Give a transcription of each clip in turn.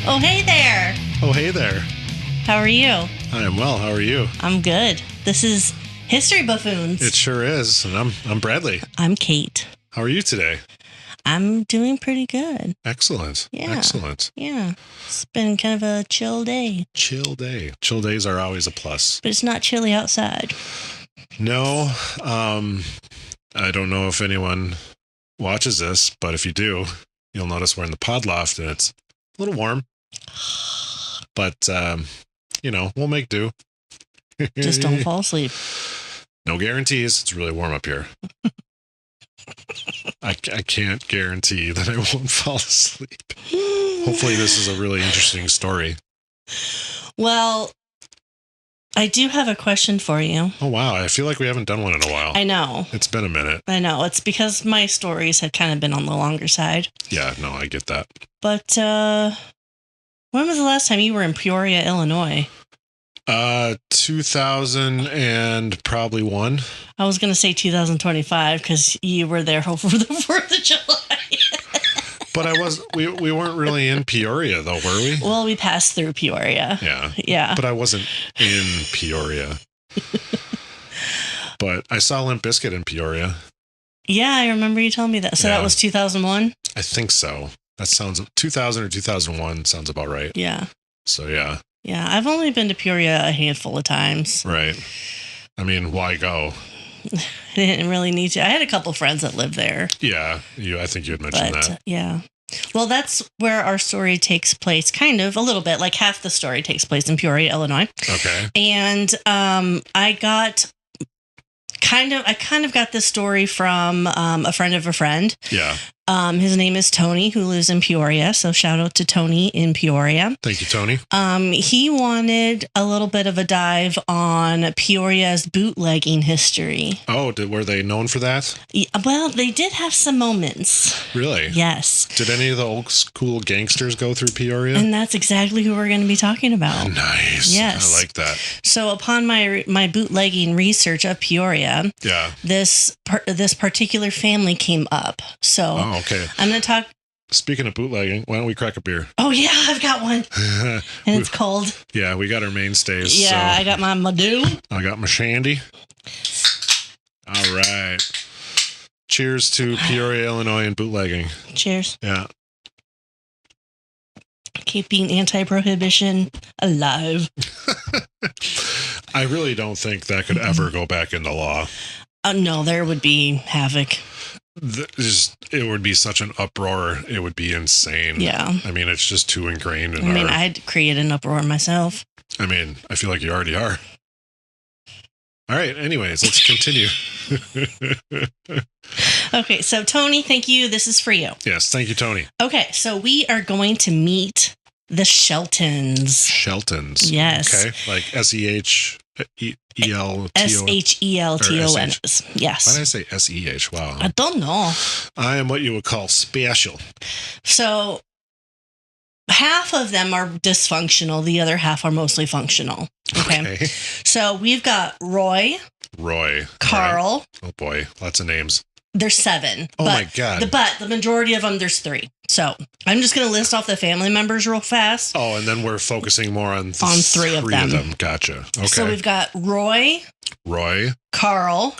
Oh, hey there. Oh, hey there. How are you? I am well. How are you? I'm good. This is History Buffoons. It sure is. And I'm Bradley. I'm Kate. How are you today? I'm doing pretty good. Excellent. Yeah. Excellent. Yeah. It's been kind of a chill day. Chill day. Chill days are always a plus. But it's not chilly outside. No. I don't know if anyone watches this, but if you do, you'll notice we're in the pod loft and it's a little warm. But, we'll make do. Just don't fall asleep. No guarantees. It's really warm up here. I can't guarantee that I won't fall asleep. Hopefully this is a really interesting story. Well, I do have a question for you. Oh, wow. I feel like we haven't done one in a while. I know. It's been a minute. I know. It's because my stories had kind of been on the longer side. Yeah, no, I get that. But when was the last time you were in Peoria, Illinois? 2000 and probably one. I was going to say 2025 because you were there for the 4th of July. But we weren't really in Peoria though, were we? Well, we passed through Peoria. Yeah. Yeah. But I wasn't in Peoria. But I saw Limp Bizkit in Peoria. Yeah, I remember you telling me that. So Yeah. that was 2001? I think so. That sounds 2000 or 2001 sounds about right. Yeah. So yeah. Yeah, I've only been to Peoria a handful of times. Right. I mean, why go? I didn't really need to. I had a couple friends that lived there. Yeah, I think you had mentioned that. Yeah. Well, that's where our story takes place, kind of, a little bit. Like half the story takes place in Peoria, Illinois. Okay. And I kind of got this story from a friend of a friend. Yeah. His name is Tony, who lives in Peoria. So shout out to Tony in Peoria. Thank you, Tony. He wanted a little bit of a dive on Peoria's bootlegging history. Oh, were they known for that? Yeah, well, they did have some moments. Really? Yes. Did any of the old school gangsters go through Peoria? And that's exactly who we're going to be talking about. Nice. Yes. I like that. So upon my bootlegging research of Peoria, yeah, this particular family came up. So oh, okay. I'm going to talk. Speaking of bootlegging, why don't we crack a beer? Oh, yeah, I've got one. And it's cold. Yeah, we got our mainstays. Yeah, so I got my Madoo. I got my shandy. All right. Cheers to Peoria, Illinois, and bootlegging. Cheers. Yeah. Keeping anti-prohibition alive. I really don't think that could ever go back into law. No, there would be havoc. It would be such an uproar. It would be insane. Yeah. I mean, it's just too ingrained in I'd create an uproar myself. I mean, I feel like you already are. All right. Anyways, let's continue. Okay. So, Tony, thank you. This is for you. Yes. Thank you, Tony. Okay. So we are going to meet the Sheltons. Sheltons. Yes. Okay. Like SEHELTONS. SHELTONS. Yes. Why did I say SEH? Wow. I don't know. I am what you would call special. So half of them are dysfunctional. The other half are mostly functional. Okay. So we've got Roy, Carl. Right. Oh boy. Lots of names. There's 7. Oh my God. The majority of them, there's 3. So I'm just going to list off the family members real fast. Oh, and then we're focusing more on 3 of them. Gotcha. Okay. So we've got Roy, Carl,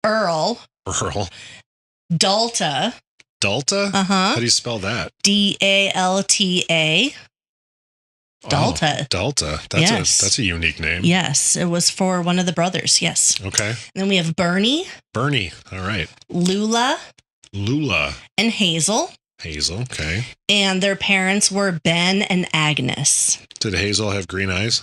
Earl, Dalta. Dalta? How do you spell that? DALTA. Dalta. Oh, Dalta. That's a unique name. Yes, it was for one of the brothers. Yes. Okay. And then we have Bernie. All right. Lula. And Hazel. Okay. And their parents were Ben and Agnes. Did Hazel have green eyes?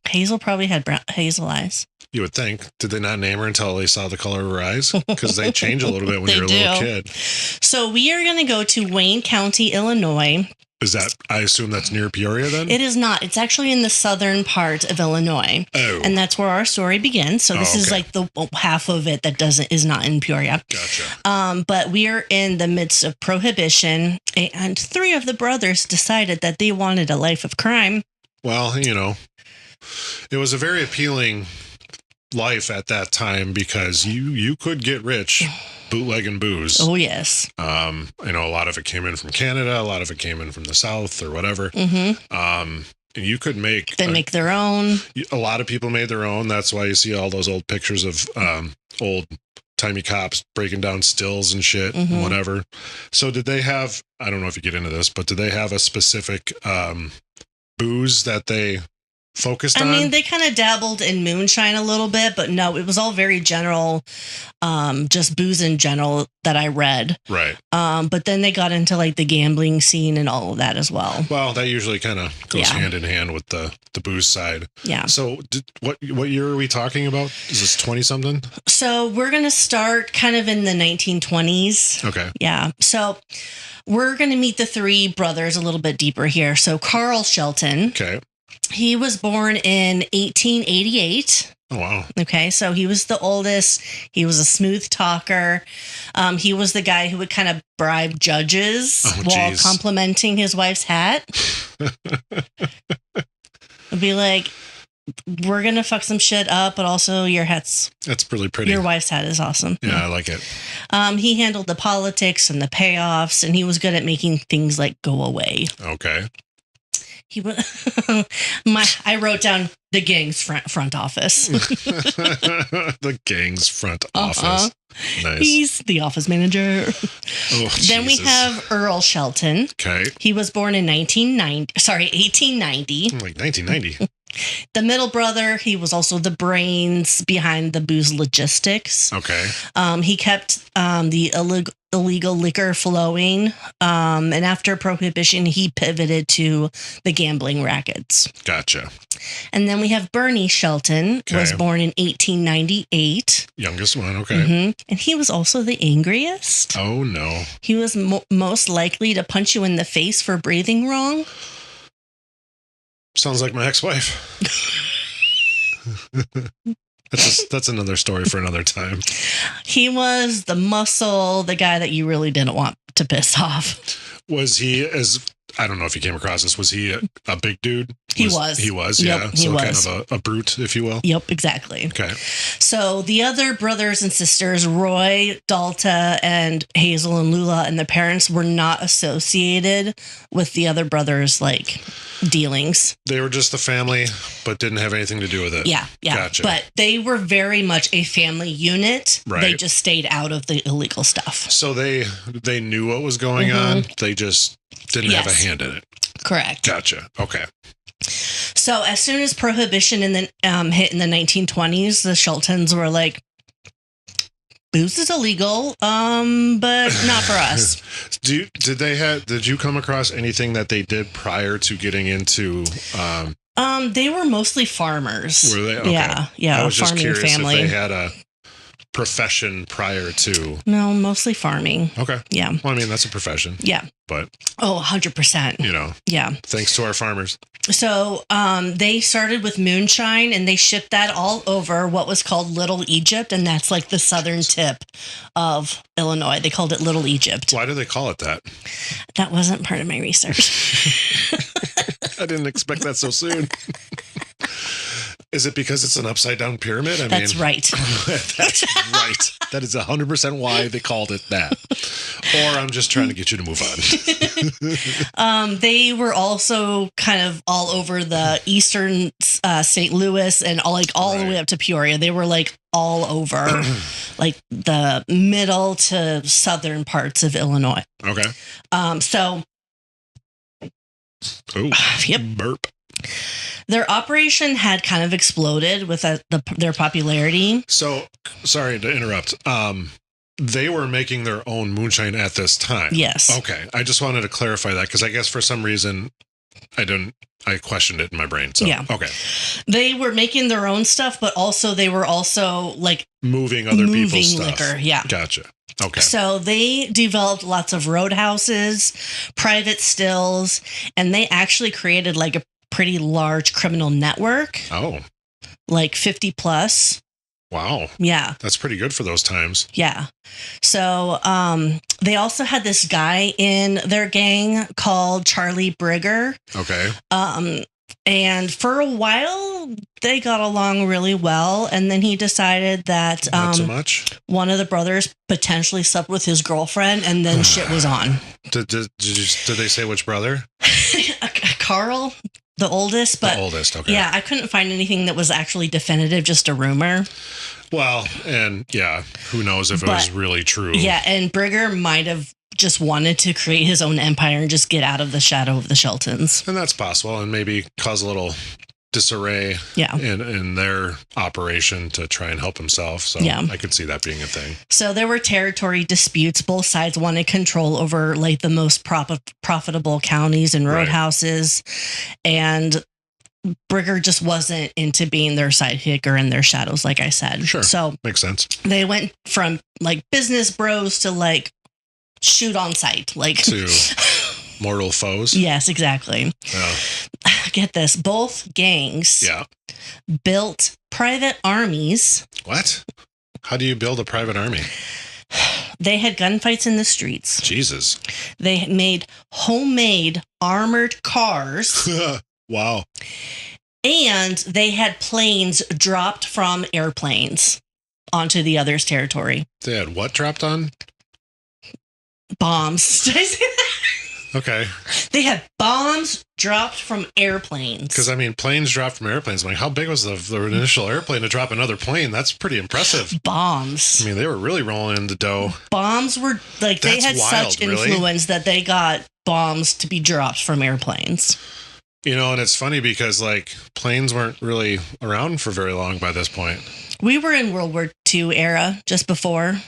Hazel probably had hazel eyes. You would think. Did they not name her until they saw the color of her eyes? Because they change a little bit when you're a little kid. So we are going to go to Wayne County, Illinois. Is that, I assume that's near Peoria then? It is not. It's actually in the southern part of Illinois. Oh. And that's where our story begins. So this is like the half of it that is not in Peoria. Gotcha. But we are in the midst of Prohibition, and 3 of the brothers decided that they wanted a life of crime. Well, it was a very appealing life at that time because you could get rich bootlegging booze. Oh, yes. I know a lot of it came in from Canada. A lot of it came in from the South or whatever. And you could make... They make their own. A lot of people made their own. That's why you see all those old pictures of old timey cops breaking down stills and shit and whatever. So did they have... I don't know if you get into this, but did they have a specific booze that they... focused on? I mean, they kind of dabbled in moonshine a little bit, but no, it was all very general, just booze in general that I read. Right. But then they got into like the gambling scene and all of that as well. Well, that usually kind of goes hand in hand with the booze side. Yeah. So what year are we talking about? Is this 20 something? So we're going to start kind of in the 1920s. Okay. Yeah. So we're going to meet the three brothers a little bit deeper here. So Carl Shelton. Okay. He was born in 1888. Oh, wow. Okay, so he was the oldest. He was a smooth talker. He was the guy who would kind of bribe judges while complimenting his wife's hat. It'd be like, we're going to fuck some shit up, but also your hat's... That's really pretty. Your wife's hat is awesome. Yeah, I like it. He handled the politics and the payoffs, and he was good at making things like go away. Okay. He was I wrote down the gang's front office. The gang's front office. Nice. He's the office manager. Oh, then we have Earl Shelton. Okay. He was born in 1890. Like 1990. The middle brother, he was also the brains behind the booze logistics. Okay. He kept the illegal liquor flowing. And after Prohibition, he pivoted to the gambling rackets. Gotcha. And then we have Bernie Shelton, was born in 1898. Youngest one, okay. And he was also the angriest. Oh, no. He was most likely to punch you in the face for breathing wrong. Sounds like my ex-wife. That's another story for another time. He was the muscle, the guy that you really didn't want to piss off. Was he I don't know if you came across this. Was he a big dude? He was. He was, yep, yeah. He so was. kind of a brute, if you will. Yep, exactly. Okay. So the other brothers and sisters, Roy, Dalta, and Hazel and Lula, and the parents were not associated with the other brothers' dealings. They were just the family, but didn't have anything to do with it. Yeah. Gotcha. But they were very much a family unit. Right. They just stayed out of the illegal stuff. So they knew what was going on. They just didn't have a hand in it. Correct. Gotcha. Okay. So as soon as Prohibition hit in the 1920s, the Sheltons were like, booze is illegal, but not for us. Did you come across anything that they did prior to getting into? They were mostly farmers. Were they? Okay. Yeah. I was just curious family. if they had a profession prior to. No, mostly farming. Okay. Yeah. Well, I mean, that's a profession. Yeah. But. 100%. Yeah. Thanks to our farmers. So they started with moonshine and they shipped that all over what was called Little Egypt. And that's like the southern tip of Illinois. They called it Little Egypt. Why do they call it that? That wasn't part of my research. I didn't expect that so soon. Is it because it's an upside down pyramid? That's right. That's right. That is 100% why they called it that. Or I'm just trying to get you to move on. They were also kind of all over the eastern St. Louis and all the way up to Peoria. They were all over the middle to southern parts of Illinois. Okay. So. Oh, yep. Burp. Their operation had kind of exploded with their popularity. So, sorry to interrupt. They were making their own moonshine at this time. Yes. Okay. I just wanted to clarify that because I guess for some reason I questioned it in my brain. So, yeah. Okay. They were making their own stuff, but they were also moving other people's stuff. Liquor. Yeah. Gotcha. Okay. So they developed lots of roadhouses, private stills, and they actually created a pretty large criminal network. Oh. 50 plus. Wow. Yeah. That's pretty good for those times. Yeah. So they also had this guy in their gang called Charlie Birger. Okay. And for a while, they got along really well. And then he decided that Not so much. one of the brothers potentially slept with his girlfriend, and then shit was on. Did they say which brother? Carl, the oldest. But the oldest, okay. Yeah, I couldn't find anything that was actually definitive, just a rumor. Well, and yeah, who knows if it was really true. Yeah, and Birger might have just wanted to create his own empire and just get out of the shadow of the Sheltons. And that's possible, and maybe cause a little disarray in their operation to try and help himself. So I could see that being a thing. So there were territory disputes. Both sides wanted control over like the most profitable counties and roadhouses. Right. And Birger just wasn't into being their sidekick or in their shadows, like I said. Sure. So makes sense. They went from like business bros to like shoot on sight, like to mortal foes. Yes, exactly. Yeah. Get this. Both gangs built private armies. What? How do you build a private army? They had gunfights in the streets. Jesus. They made homemade armored cars. Wow. And they had planes dropped from airplanes onto the other's territory. They had what dropped on? Bombs. Did I say that? Okay. They had bombs dropped from airplanes. Because, I mean, planes dropped from airplanes. I'm like, how big was the initial airplane to drop another plane? That's pretty impressive. Bombs. I mean, they were really rolling in the dough. Bombs were, like, they had such influence that they got bombs to be dropped from airplanes. You know, and it's funny because, like, planes weren't really around for very long by this point. We were in World War II era just before.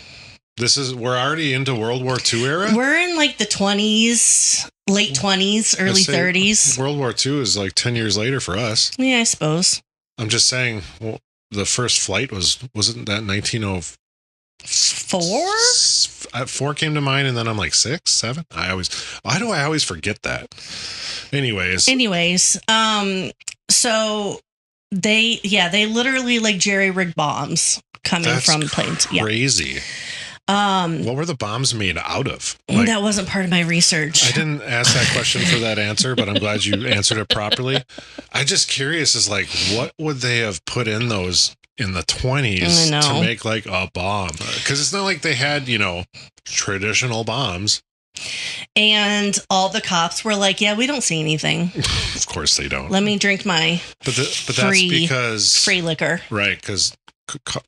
We're already into World War II era? We're in like the 20s, late 20s, early 30s. World War II is like 10 years later for us. Yeah, I suppose. I'm just saying, well, the first flight wasn't that 1904? 4 came to mind, and then I'm like 6, 7. Why do I always forget that? Anyways, so they literally like jerry-rigged bombs coming from planes. Crazy. What were the bombs made out of? Like, that wasn't part of my research. I didn't ask that question for that answer, but I'm glad you answered it properly. I'm just curious, is like, what would they have put in those in the 20s to make like a bomb? Because it's not like they had, traditional bombs. And all the cops were like, yeah, we don't see anything. Of course they don't. Let me drink my that's because free liquor. Right, because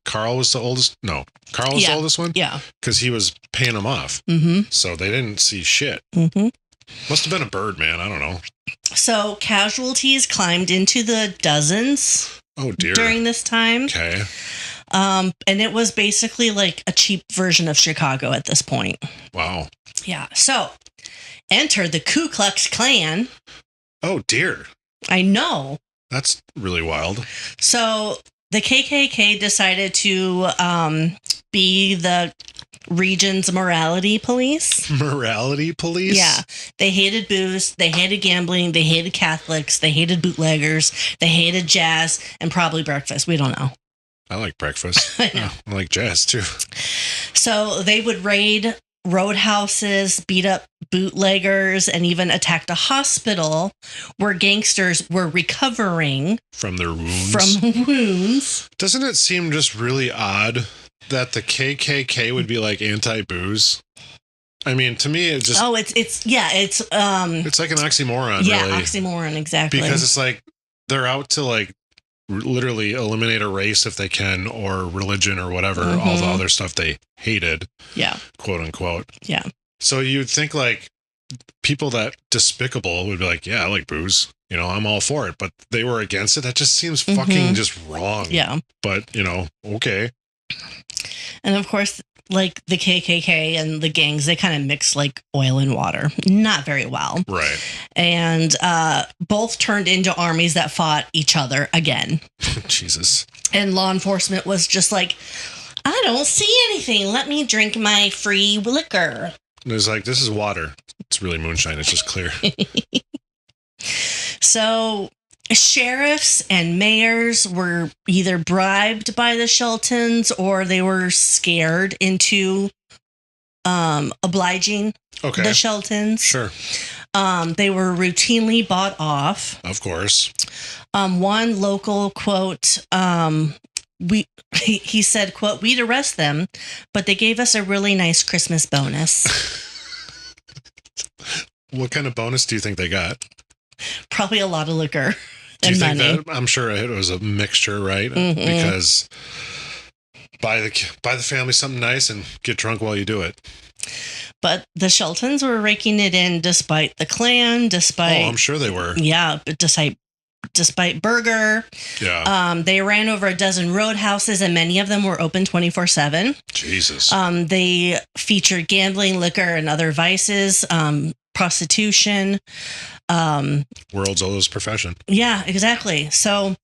Carl was the oldest. No, Carl was the oldest one. Yeah, because he was paying them off. Mm-hmm. So they didn't see shit. Mm-hmm. Must have been a bird, man. I don't know. So casualties climbed into the dozens. Oh dear. During this time. Okay. And it was basically like a cheap version of Chicago at this point. Wow. Yeah. So enter the Ku Klux Klan. Oh dear. I know. That's really wild. So the KKK decided to be the region's morality police. Morality police? Yeah. They hated booze. They hated gambling. They hated Catholics. They hated bootleggers. They hated jazz and probably breakfast. We don't know. I like breakfast. I like jazz too. So they would raid roadhouses, beat up bootleggers, and even attacked a hospital where gangsters were recovering from their wounds. Doesn't it seem just really odd that the KKK would be like anti-booze? I mean, to me, it just it's like an oxymoron. Yeah, really. Oxymoron, exactly. Because it's like they're out to like literally eliminate a race if they can, or religion, or whatever, all the other stuff they hated. Yeah. Quote unquote. Yeah. So you'd think like people that despicable would be like, yeah, I like booze. I'm all for it. But they were against it. That just seems fucking just wrong. Yeah. But, okay. And of course, like the KKK and the gangs, they kind of mix like oil and water. Not very well. Right. And both turned into armies that fought each other again. Jesus. And law enforcement was just like, I don't see anything. Let me drink my free liquor. And it was like, this is water. It's really moonshine. It's just clear. So sheriffs and mayors were either bribed by the Sheltons or they were scared into obliging the Sheltons. Sure. They were routinely bought off. Of course. One local quote, he said, quote, "We'd arrest them, but they gave us a really nice Christmas bonus." What kind of bonus do you think they got? Probably a lot of liquor Do you and think money. that? I'm sure it was a mixture, right? Mhm. Because buy the family something nice and get drunk while you do it. But the Sheltons were raking it in despite the Klan, despite... I'm sure they were. Yeah, but despite Birger. Yeah. They ran over a dozen roadhouses, and many of them were open 24/7. Jesus. They featured gambling, liquor, and other vices, prostitution. World's oldest profession. Yeah, exactly. So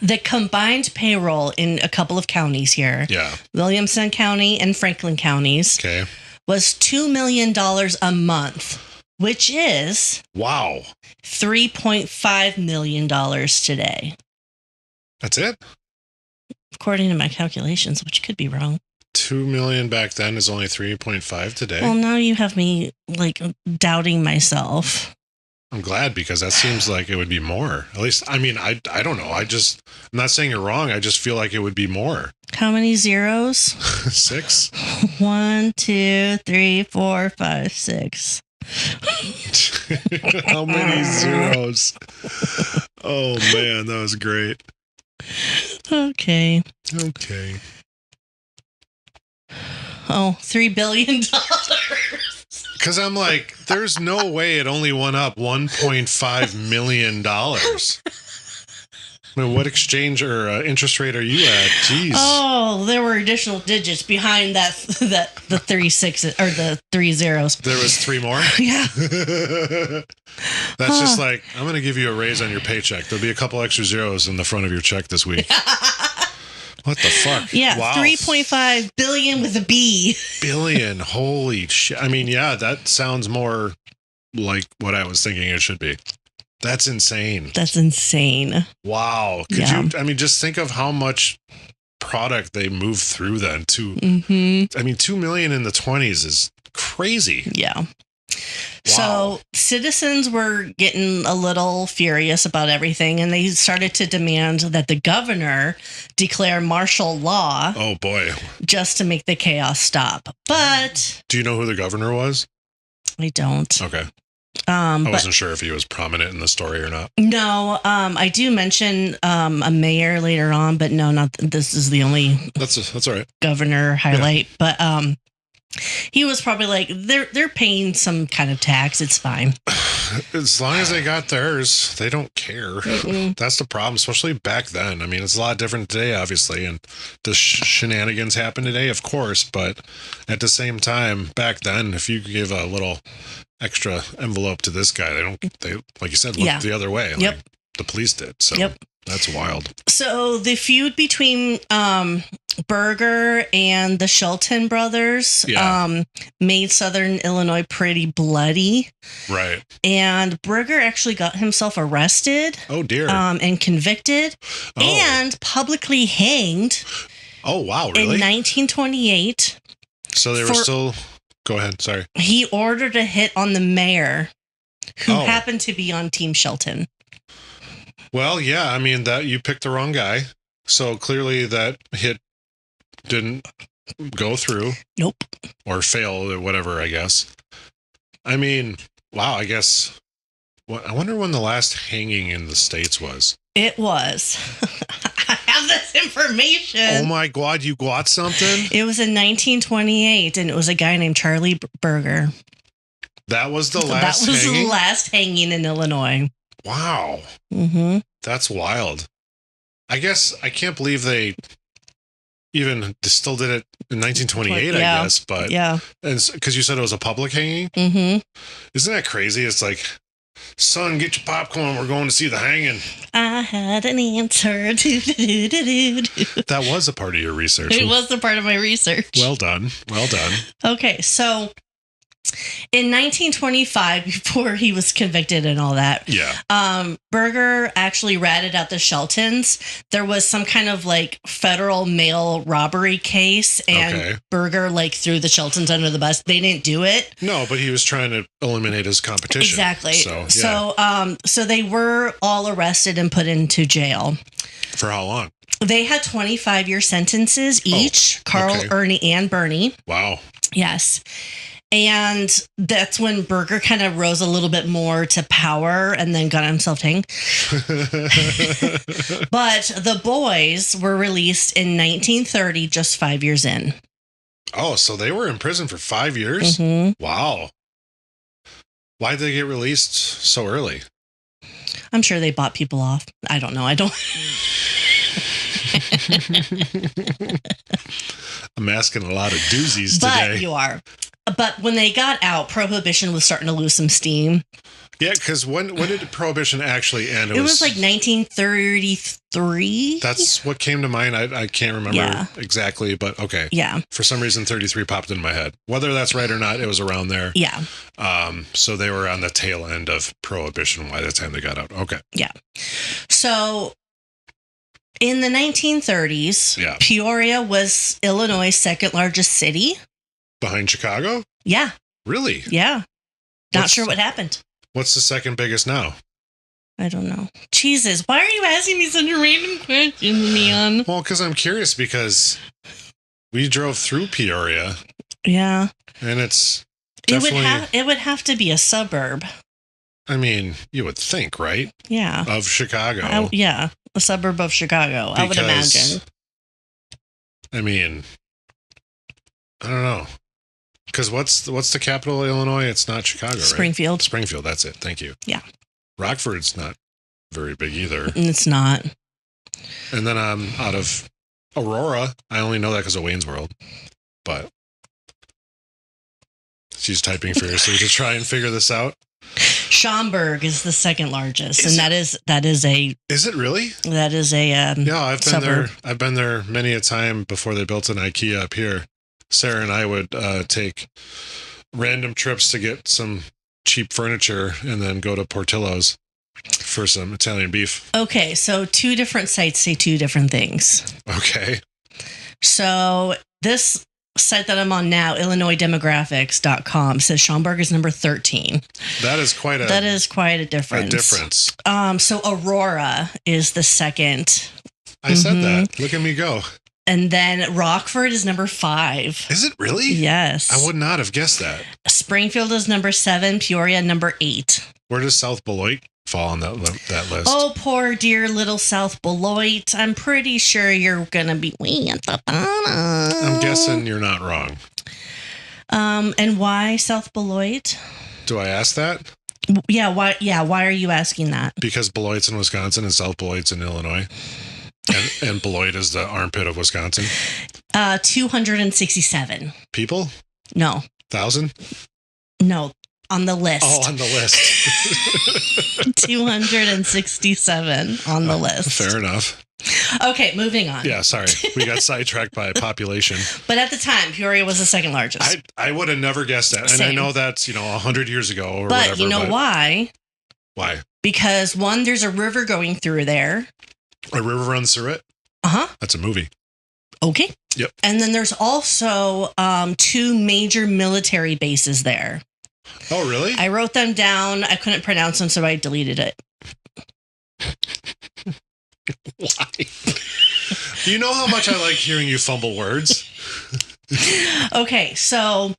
the combined payroll in a couple of counties here, Yeah. Williamson County and Franklin counties, Okay. was $2 million a month, which is Wow. $3.5 million today, That's it? according to my calculations, which could be wrong. 2 million back then is only 3.5 today. Well, now you have me like doubting myself. I'm glad, because that seems like it would be more. At least, I mean, I don't know. I'm not saying you're wrong. I just feel like it would be more. How many zeros? 6? 1, 2, 3, 4, 5, 6. How many zeros? Oh man, that was great. Okay. Okay. Oh, $3 billion. Because I'm like, there's no way it only went up $1.5 million. I mean, what exchange or interest rate are you at? Jeez. Oh, there were additional digits behind that the 3 sixes or the 3 zeros. There was 3 more? Yeah. That's just like, I'm going to give you a raise on your paycheck. There'll be a couple extra zeros in the front of your check this week. What the fuck? Yeah, wow. 3.5 billion with a B. Billion. Holy shit. I mean, yeah, that sounds more like what I was thinking it should be. That's insane. That's insane. Wow. Could you, I mean, just think of how much product they move through then too. I mean, 2 million in the 20s is crazy. Yeah. Wow. So citizens were getting a little furious about everything, and they started to demand that the governor declare martial law. Oh boy. Just to make the chaos stop. But do you know who the governor was? I don't. Okay. I wasn't sure if he was prominent in the story or not. No, I do mention a mayor later on, but no, not this is the only that's all right. Governor highlight. Yeah. But he was probably like, they're paying some kind of tax. It's fine. As long as they got theirs, they don't care. That's the problem, especially back then. I mean, it's a lot different today, obviously, and the shenanigans happen today, of course. But at the same time, back then, if you give a little extra envelope to this guy, they like you said, look the other way. Like the police did. So that's wild. So the feud between Birger and the Shelton brothers made Southern Illinois pretty bloody. Right. And Birger actually got himself arrested. Oh dear. And convicted and publicly hanged. Oh wow, really? In 1928. So they were still... Go ahead, sorry. He ordered a hit on the mayor, who happened to be on Team Shelton. Well, yeah, I mean, that you picked the wrong guy. So clearly that hit didn't go through. Nope. Or fail, or whatever, I guess. I mean, wow, I guess... I wonder when the last hanging in the States was. It was. I have this information. Oh my God, you got something? It was in 1928, and it was a guy named Charlie Birger. That was the last hanging? That was hanging? the last hanging in Illinois. Wow. That's wild. I guess I can't believe they still did it in 1928, I guess. But because you said it was a public hanging? Isn't that crazy? It's like, son, get your popcorn. We're going to see the hanging. I had an answer. That was a part of your research. It was a part of my research. Well done. Well done. Okay, so In 1925, before he was convicted and all that, Birger actually ratted out the Sheltons. There was some kind of like federal mail robbery case, and Birger like threw the Sheltons under the bus. They didn't do it. No, but he was trying to eliminate his competition. Exactly. So they were all arrested and put into jail. For how long? They had 25-year sentences each. Carl, Ernie, and Bernie. Wow. Yes. And that's when Birger kind of rose a little bit more to power and then got himself hanged. But the boys were released in 1930, just 5 years in. Oh, so they were in prison for 5 years? Mm-hmm. Wow. Why did they get released so early? I'm sure they bought people off. I don't know. I'm asking a lot of doozies today. But you are. But when they got out, Prohibition was starting to lose some steam. Yeah, because when did Prohibition actually end? It was like 1933. That's what came to mind. I can't remember exactly, but okay. Yeah. For some reason, 33 popped in my head. Whether that's right or not, it was around there. Yeah. So they were on the tail end of Prohibition by the time they got out. Okay. Yeah. So in the 1930s, Peoria was Illinois' second largest city. Behind Chicago? Yeah. Really? Yeah. Not sure what happened. What's the second biggest now? I don't know. Jesus, why are you asking me such a random question, Leon? Well, because I'm curious because we drove through Peoria. Yeah. And it's definitely... It would have to be a suburb. I mean, you would think, right? Yeah. Of Chicago. A suburb of Chicago, I would imagine. I mean, I don't know. Because what's the capital of Illinois? It's not Chicago, right? Springfield. Springfield, that's it. Thank you. Yeah. Rockford's not very big either. It's not. And then I'm out of Aurora. I only know that because of Wayne's World. But she's typing furiously to try and figure this out. Schaumburg is the second largest, that is a. Is it really? That is a. Yeah, I've been suburb. there. I've been there many a time before they built an IKEA up here. Sarah and I would take random trips to get some cheap furniture and then go to Portillo's for some Italian beef. Okay, so two different sites say two different things. Okay. So this site that I'm on now, IllinoisDemographics.com, says Schaumburg is number 13. That is quite a difference. So Aurora is the second. I said that. Look at me go. And then Rockford is number 5. Is it really? Yes. I would not have guessed that. Springfield is number 7. Peoria number 8. Where does South Beloit fall on that list? Oh, poor dear little South Beloit. I'm pretty sure you're going to be way at the bottom. I'm guessing you're not wrong. And why South Beloit? Do I ask that? Yeah. Why? Yeah. Why are you asking that? Because Beloit's in Wisconsin and South Beloit's in Illinois. And Beloit is the armpit of Wisconsin. 267 people. No. 1,000. No, on the list. Oh, on the list. 267 on the list. Fair enough. Okay, moving on. Yeah, sorry. We got sidetracked by population. But at the time, Peoria was the second largest. I would have never guessed that. And Same. I know that's, 100 years ago or but whatever. You know why? Why? Because one, there's a river going through there. A river runs through it? Uh-huh. That's a movie. Okay. Yep. And then there's also 2 major military bases there. Oh, really? I wrote them down. I couldn't pronounce them, so I deleted it. Why? You know how much I like hearing you fumble words? Okay, so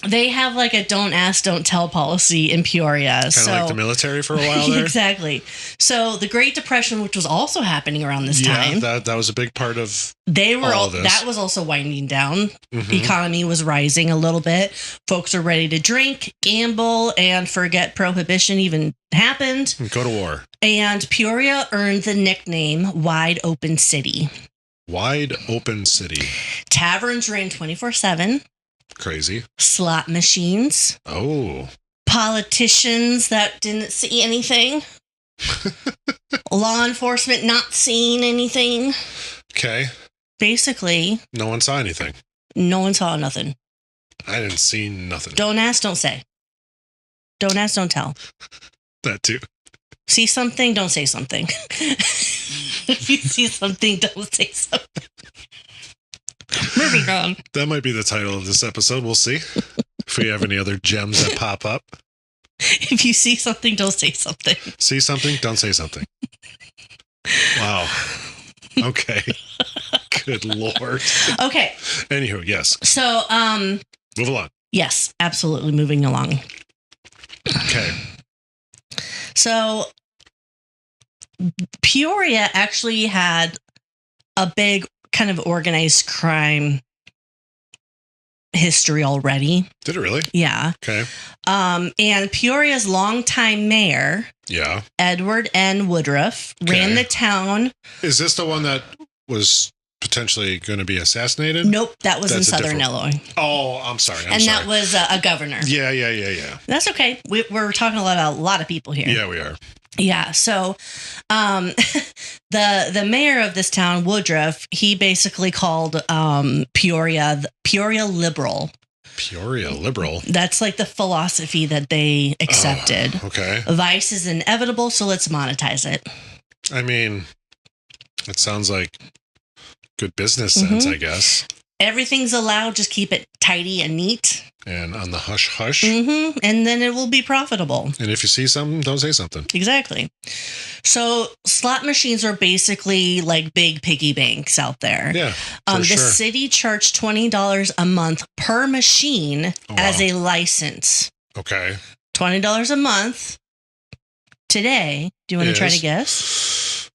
they have like a don't ask, don't tell policy in Peoria. Kind of like the military for a while there. Exactly. So the Great Depression, which was also happening around this time. Yeah, that was a big part of all of this. That was also winding down. Mm-hmm. Economy was rising a little bit. Folks are ready to drink, gamble, and forget Prohibition even happened. Go to war. And Peoria earned the nickname Wide Open City. Wide Open City. Taverns ran 24/7. Crazy. Slot machines. Oh. Politicians that didn't see anything. Law enforcement not seeing anything. Okay. Basically. No one saw anything. No one saw nothing. I didn't see nothing. Don't ask, don't say. Don't ask, don't tell. That too. See something, don't say something. If you see something, don't say something. Moving on. That might be the title of this episode. We'll see if we have any other gems that pop up. If you see something, don't say something. See something, don't say something. Wow. Okay. Good Lord. Okay. Anywho, yes. So, Move along. yes, absolutely moving along. Okay. So, Peoria actually had a big kind of organized crime history already. Did it really? Yeah. Okay. And Peoria's longtime mayor, Yeah. Edward N. Woodruff, ran the town. Is this the one that was potentially going to be assassinated? Nope, that was in That's a Southern different- Illinois. Oh, I'm sorry. I'm And sorry. that was a governor. Yeah. That's okay. We're talking about a lot of people here. Yeah, we are. Yeah. So, the mayor of this town, Woodruff, he basically called Peoria Liberal. Peoria Liberal. That's like the philosophy that they accepted. Okay. Vice is inevitable, so let's monetize it. I mean, it sounds like good business sense, I guess. Everything's allowed, just keep it tidy and neat. And on the hush hush. And then it will be profitable. And if you see something, don't say something. Exactly. So slot machines are basically like big piggy banks out there. Yeah. The city charged $20 a month per machine as a license. Okay. $20 a month today. Do you want to try to guess?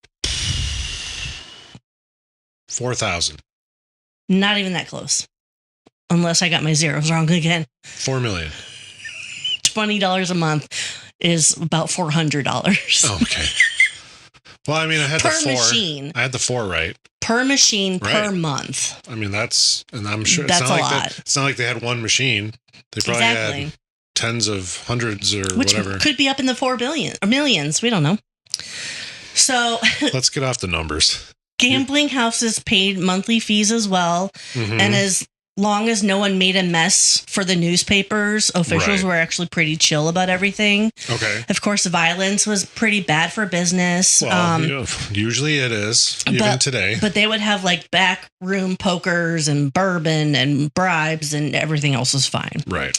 4,000. Not even that close. Unless I got my zeros wrong again. 4 million. $20 a month is about $400. Oh, okay. Well, I mean, I had the 4. Per machine. I had the 4 right. Per machine per Right. month. I mean, and I'm sure That's it's not a like lot. it's not like they had one machine. They probably had tens of hundreds or Which whatever. could be up in the 4 billion or millions. We don't know. So Let's get off the numbers. gambling houses paid monthly fees as well. Mhm. And as long as no one made a mess for the newspapers, officials were actually pretty chill about everything. Okay. Of course, violence was pretty bad for business. Well, usually it is, even today. But they would have like backroom pokers and bourbon and bribes, and everything else was fine. Right.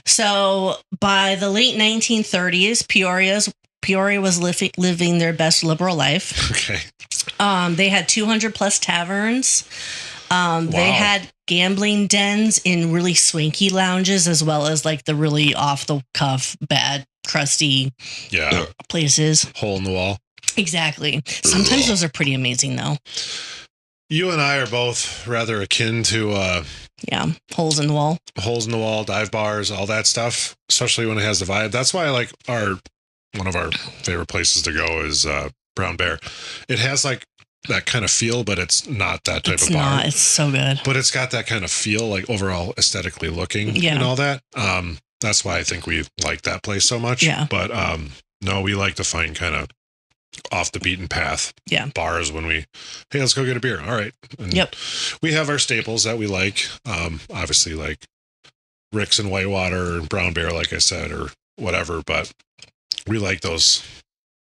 So by the late 1930s, Peoria was living their best liberal life. Okay. They had 200 plus taverns. They had gambling dens in really swanky lounges, as well as like the really off the cuff, bad, crusty places. Hole in the wall. Exactly. Sometimes those are pretty amazing, though. You and I are both rather akin to holes in the wall. Holes in the wall, dive bars, all that stuff, especially when it has the vibe. That's why I like one of our favorite places to go is Brown Bear. It has like that kind of feel, but it's not that type of bar. It's so good. But it's got that kind of feel, like overall aesthetically looking and all that. That's why I think we like that place so much. Yeah. But no, we like to find kind of off the beaten path bars when hey, let's go get a beer. All right. And we have our staples that we like. Obviously like Rick's and Whitewater and Brown Bear, like I said, or whatever, but we like those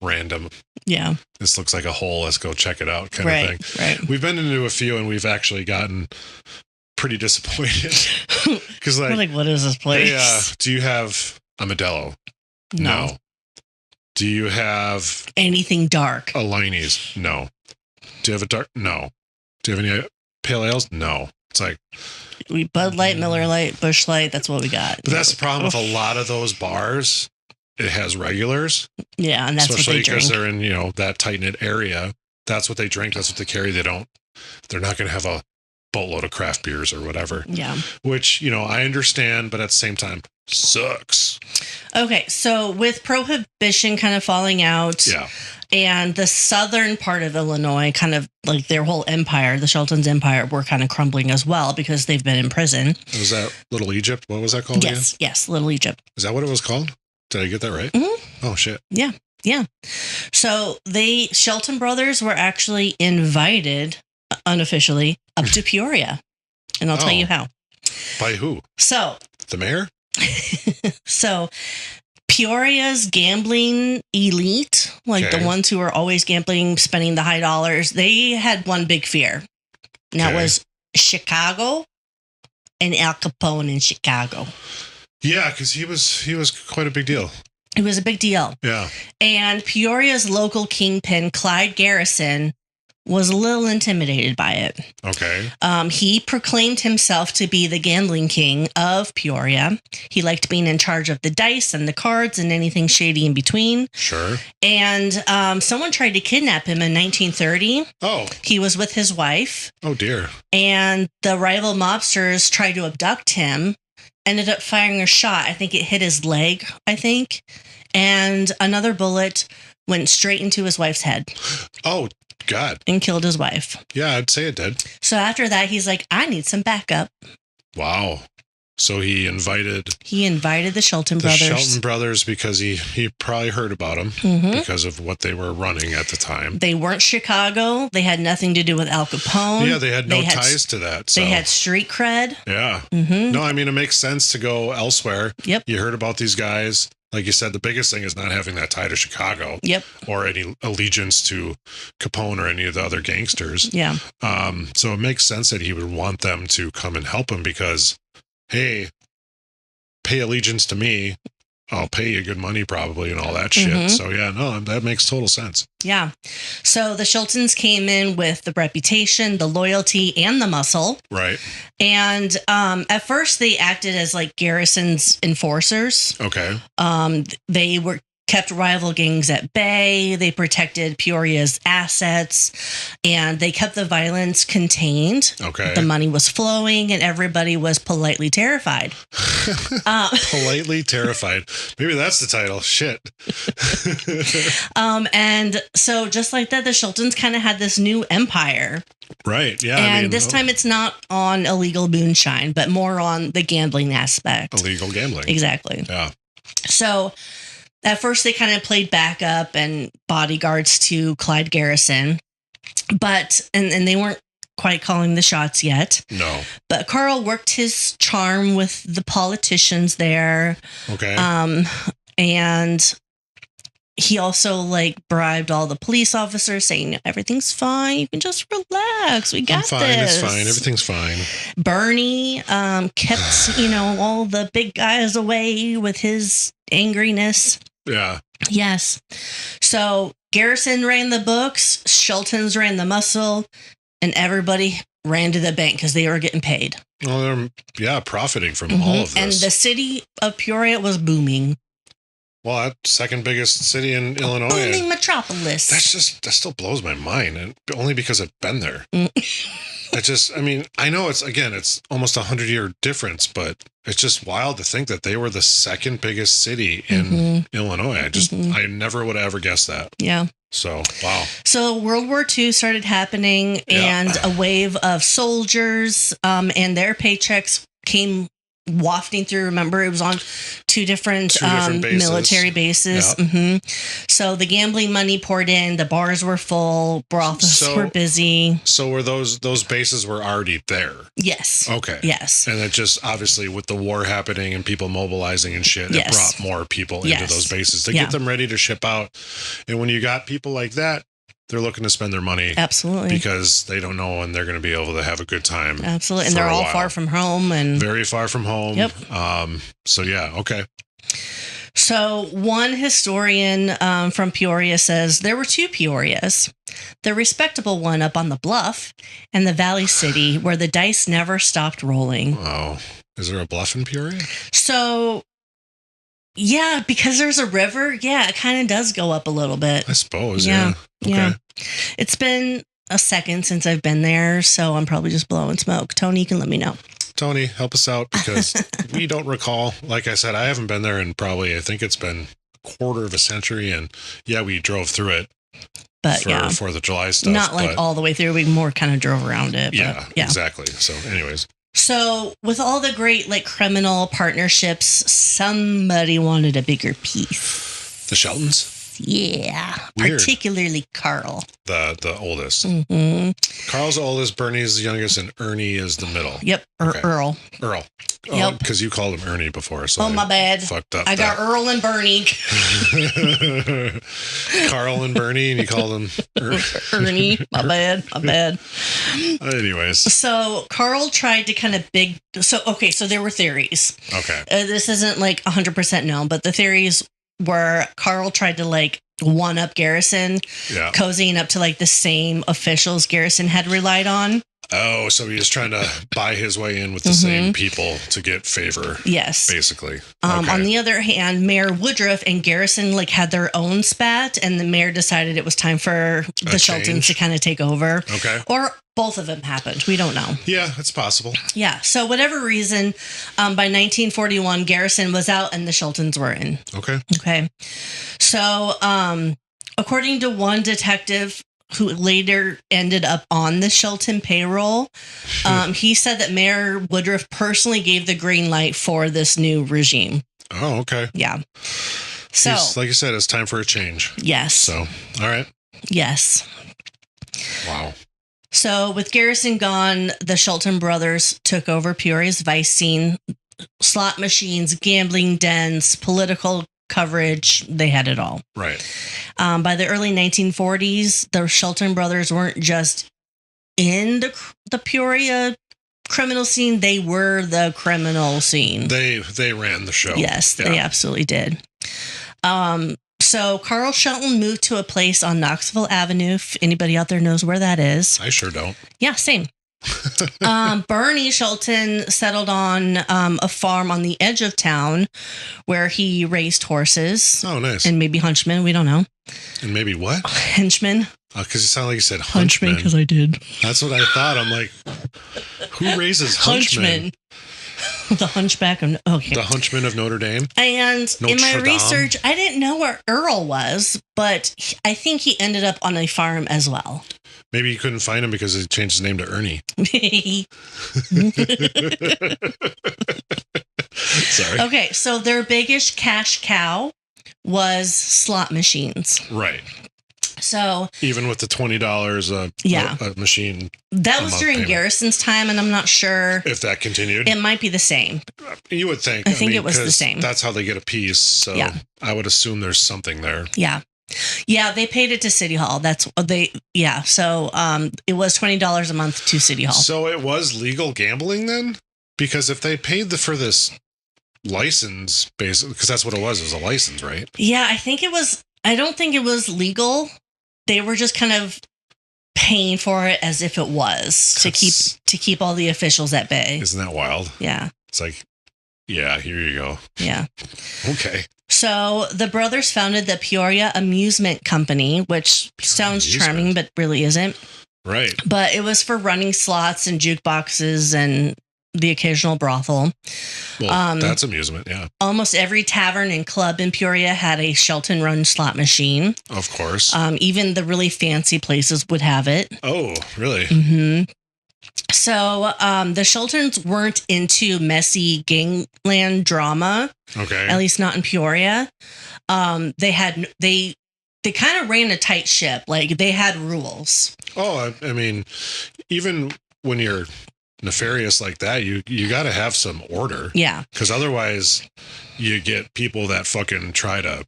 random, this looks like a hole, let's go check it out kind of thing. Right. We've been into a few and we've actually gotten pretty disappointed because like what is this place? Hey, do you have a Modelo? No. Do you have anything dark? A Liney's? No. Do you have a dark? No. Do you have any pale ales? No. It's like we Bud Light, Miller Light, Busch Light. That's what we got. But that's the problem with a lot of those bars. It has regulars. Yeah, and that's especially what they drink. because they're in, that tight-knit area. That's what they drink. That's what they carry. They're not going to have a boatload of craft beers or whatever. Yeah. Which, I understand, but at the same time, sucks. Okay, so with Prohibition kind of falling out, and the southern part of Illinois, kind of like their whole empire, the Sheltons empire, were kind of crumbling as well because they've been in prison. Was that Little Egypt? What was that called again? Yes, Little Egypt. Is that what it was called? Did I get that right? Mm-hmm. Oh, shit. Yeah. So Shelton brothers were actually invited unofficially up to Peoria. And I'll tell you how. By who? So, The mayor? so Peoria's gambling elite, like the ones who are always gambling, spending the high dollars, they had one big fear. And that was Chicago and Al Capone in Chicago. Yeah, because he was quite a big deal. It was a big deal. Yeah. And Peoria's local kingpin, Clyde Garrison, was a little intimidated by it. Okay. He proclaimed himself to be the gambling king of Peoria. He liked being in charge of the dice and the cards and anything shady in between. Sure. And someone tried to kidnap him in 1930. Oh. He was with his wife. Oh, dear. And the rival mobsters tried to abduct him, ended up firing a shot. I think it hit his leg, and another bullet went straight into his wife's head. Oh, God. And killed his wife. Yeah, I'd say it did. So after that, he's like, I need some backup. Wow. So he invited the Shelton brothers. The Shelton brothers because he probably heard about them because of what they were running at the time. They weren't Chicago. They had nothing to do with Al Capone. Yeah, they had no ties to that. So. They had street cred. Yeah. No, I mean, it makes sense to go elsewhere. Yep. You heard about these guys. Like you said, the biggest thing is not having that tie to Chicago. Yep. Or any allegiance to Capone or any of the other gangsters. Yeah. So it makes sense that he would want them to come and help him because, hey, pay allegiance to me. I'll pay you good money probably and all that shit. So yeah, no, that makes total sense. Yeah. So the Sheltons came in with the reputation, the loyalty, and the muscle. Right. And at first they acted as like Garrison's enforcers. Okay. They kept rival gangs at bay. They protected Peoria's assets, and they kept the violence contained. Okay. The money was flowing, and everybody was politely terrified. Politely terrified. Maybe that's the title. Shit. And so just like that, the Sheltons kind of had this new empire. Right. Yeah. And this time it's not on illegal moonshine, but more on the gambling aspect. Illegal gambling. Exactly. Yeah. So at first, they kind of played backup and bodyguards to Clyde Garrison, but and they weren't quite calling the shots yet. No. But Carl worked his charm with the politicians there. Okay. And he also like bribed all the police officers, saying everything's fine. You can just relax. We got fine. this. It's fine. Everything's fine. Bernie kept all the big guys away with his angriness. Yeah. Yes. So Garrison ran the books, Sheltons ran the muscle, and everybody ran to the bank because they were getting paid. Well, they're profiting from all of this. And the city of Peoria was booming. Well, that's second biggest city in Illinois. Booming metropolis. That still blows my mind, and only because I've been there. I know it's almost 100-year difference, but it's just wild to think that they were the second biggest city in Illinois. I never would have ever guessed that. Yeah. So, wow. So World War II started happening, and a wave of soldiers and their paychecks came wafting through. Remember, it was on two different bases. Military bases. Yep. So the gambling money poured in, the bars were full, brothels were busy. So were those bases were already there? Yes. Okay. Yes. And it just obviously with the war happening and people mobilizing and shit, it brought more people into those bases to get them ready to ship out. And when you got people like that, they're looking to spend their money. Absolutely. Because they don't know when they're going to be able to have a good time. Absolutely. And they're all far from home. And very far from home. Yep. So, yeah. Okay. So one historian from Peoria says there were two Peorias, the respectable one up on the bluff and the Valley City where the dice never stopped rolling. Oh, is there a bluff in Peoria? So... yeah, because there's a river. Yeah, it kind of does go up a little bit. I suppose. Yeah. Okay. Yeah. It's been a second since I've been there, so I'm probably just blowing smoke. Tony, you can let me know. Tony, help us out because we don't recall. Like I said, I haven't been there in probably, I think it's been a quarter of a century. And yeah, we drove through it. But for 4th of July stuff. Not like all the way through. We more kind of drove around it. Yeah, exactly. So anyways. So with all the great like criminal partnerships, somebody wanted a bigger piece. The Sheltons? Yeah. Weird. Particularly Carl. The oldest. Mm-hmm. Carl's the oldest, Bernie's the youngest, and Ernie is the middle. Yep. Okay. Earl. Yep. Because you called him Ernie before, so my bad. Fucked up. I got Earl and Bernie. Carl and Bernie, and you called him Ernie. My bad. Anyways. So Carl tried to kind of so there were theories. Okay. This isn't like 100% known, but the theories were Carl tried to like one up Garrison, cozying up to like the same officials Garrison had relied on. Oh, so he was trying to buy his way in with the same people to get favor. Yes. Basically. Okay. On the other hand, Mayor Woodruff and Garrison like had their own spat, and the mayor decided it was time for the Sheltons to kind of take over. Okay. Or both of them happened. We don't know. Yeah, it's possible. Yeah. So whatever reason, by 1941, Garrison was out and the Sheltons were in. Okay. Okay. So, according to one detective who later ended up on the Shelton payroll, he said that Mayor Woodruff personally gave the green light for this new regime. Oh, okay. Yeah. So, like you said, it's time for a change. Yes. So, all right. Yes. Wow. So, with Garrison gone, the Shelton brothers took over Peoria's vice scene. Slot machines, gambling dens, political coverage, they had it all. Right. By the early 1940s, the Shelton brothers weren't just in the Peoria criminal scene, they were the criminal scene. They ran the show. Yes, they absolutely did. So Carl Shelton moved to a place on Knoxville Avenue. If anybody out there knows where that is. I sure don't. Yeah, same. Bernie Shelton settled on a farm on the edge of town where he raised horses. Oh, nice. And maybe hunchmen. We don't know. And maybe what? Henchmen. Because it sounded like you said hunchman. Because I did. That's what I thought. I'm like, who raises hunchmen? The hunchback of... Okay. The hunchman of Notre Dame? And in my research, I didn't know where Earl was, but I think he ended up on a farm as well. Maybe you couldn't find him because he changed his name to Ernie. Sorry. Okay, so their biggest cash cow was slot machines. Right. So even with the $20 a machine. That was during Garrison's time, and I'm not sure if that continued. It might be the same. You would think. I think it was the same. That's how they get a piece. So I would assume there's something there. Yeah. Yeah, they paid it to City Hall. That's what they, So it was $20 a month to City Hall. So it was legal gambling then? Because if they paid for this license, basically, because that's what it was a license, right? Yeah, I don't think it was legal. They were just kind of paying for it as if it was to keep all the officials at bay. Isn't that wild? Yeah. It's like, yeah, here you go. Yeah. Okay. So the brothers founded the Peoria Amusement Company, which sounds charming, but really isn't. Right. But it was for running slots and jukeboxes and the occasional brothel. Well, that's amusement, yeah. Almost every tavern and club in Peoria had a Shelton-run slot machine. Of course. Even the really fancy places would have it. Oh, really? Mm-hmm. So the Sheltons weren't into messy gangland drama. Okay. At least not in Peoria. They kind of ran a tight ship. Like, they had rules. Oh, I mean, even when you're nefarious like that, you got to have some order. Yeah. Because otherwise you get people that fucking try to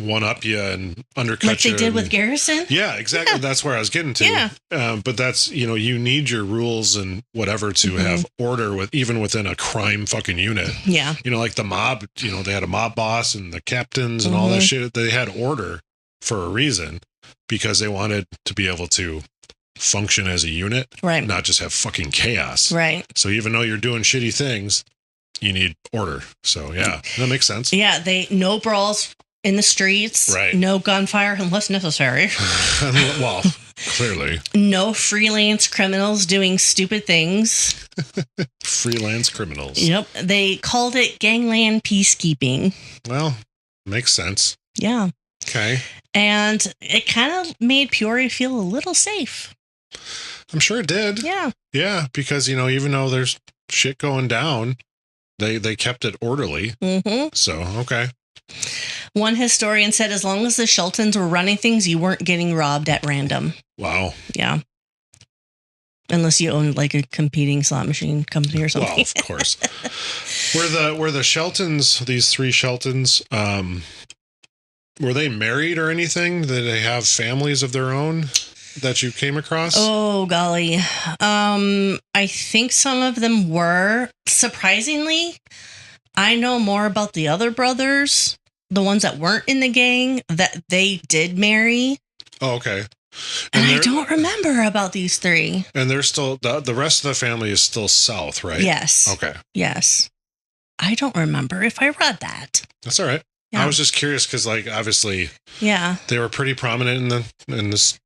one up you and undercut you. Like they did with Garrison? Yeah, exactly. Yeah. That's where I was getting to. Yeah. But that's, you need your rules and whatever to have order even within a crime fucking unit. Yeah. Like the mob, they had a mob boss and the captains and all that shit. They had order for a reason because they wanted to be able to function as a unit, right? Not just have fucking chaos, right? So even though you're doing shitty things, you need order. So yeah, that makes sense. Yeah, no brawls in the streets, right? No gunfire unless necessary. Well, clearly, no freelance criminals doing stupid things. Freelance criminals. Yep, they called it gangland peacekeeping. Well, makes sense. Yeah. Okay. And it kind of made Peoria feel a little safe. I'm sure it did. Yeah. Yeah, because, even though there's shit going down, they kept it orderly. Mm-hmm. So, okay. One historian said as long as the Sheltons were running things, you weren't getting robbed at random. Wow. Yeah. Unless you owned like a competing slot machine company or something. Well, of course. Were the Sheltons, these three Sheltons, were they married or anything? Did they have families of their own that you came across? Oh, golly. I think some of them were. Surprisingly, I know more about the other brothers, the ones that weren't in the gang, that they did marry. Oh, okay. And I don't remember about these three. And they're still, the rest of the family is still south, right? Yes. Okay. Yes. I don't remember if I read that. That's all right. Yeah. I was just curious because, like, obviously, they were pretty prominent in this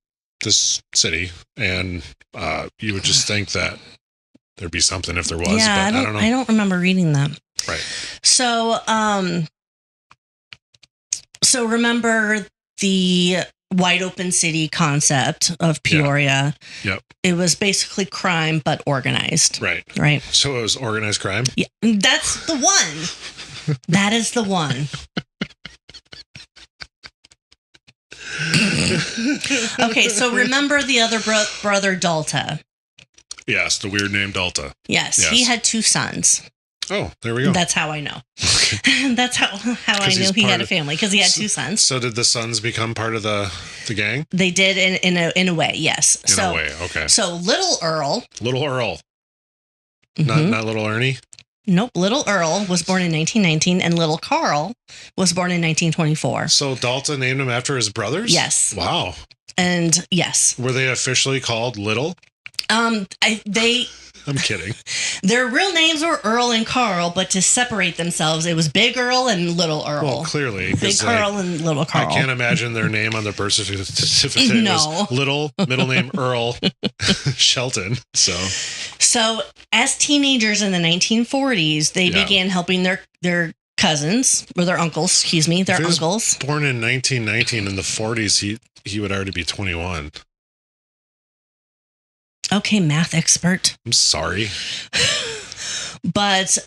city, and you would just think that there'd be something if there was. Yeah, but I don't know. I don't remember reading that. Right. So, so remember the wide open city concept of Peoria. Yep. It was basically crime, but organized. Right. Right. So it was organized crime? Yeah. That's the one. That is the one. Okay. So remember the other brother, Dalta. Yes. The weird name Dalta. Yes. He had two sons. Oh, there we go. That's how I know. Okay. That's how I knew he had a family, because he had two sons. So did the sons become part of the gang? They did in a way, yes. In a way, okay. So little Earl. Mm-hmm. Not little Ernie? Nope. Little Earl was born in 1919, and little Carl was born in 1924. So Dalton named him after his brothers? Yes. Wow. And yes. Were they officially called Little? I'm kidding. Their real names were Earl and Carl, but to separate themselves, it was Big Earl and Little Earl. Well, clearly. Big Earl and Little Carl. I can't imagine their name on the birth certificate. No. Was Little, middle name Earl, Shelton. So as teenagers in the 1940s, they began helping their cousins, or their uncles, their uncles. Born in 1919, in the 40s, he would already be 21. Okay, math expert. I'm sorry. But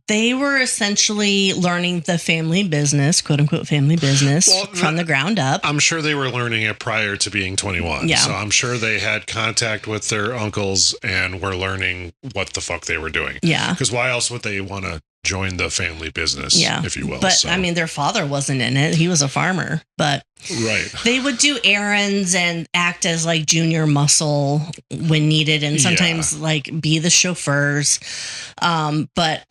they were essentially learning the family business, quote unquote family business, from the ground up. I'm sure they were learning it prior to being 21. Yeah. So I'm sure they had contact with their uncles and were learning what the fuck they were doing. Yeah. Because why else would they want to join the family business, if you will? But I mean, their father wasn't in it. He was a farmer, but they would do errands and act as like junior muscle when needed, and sometimes like be the chauffeurs. But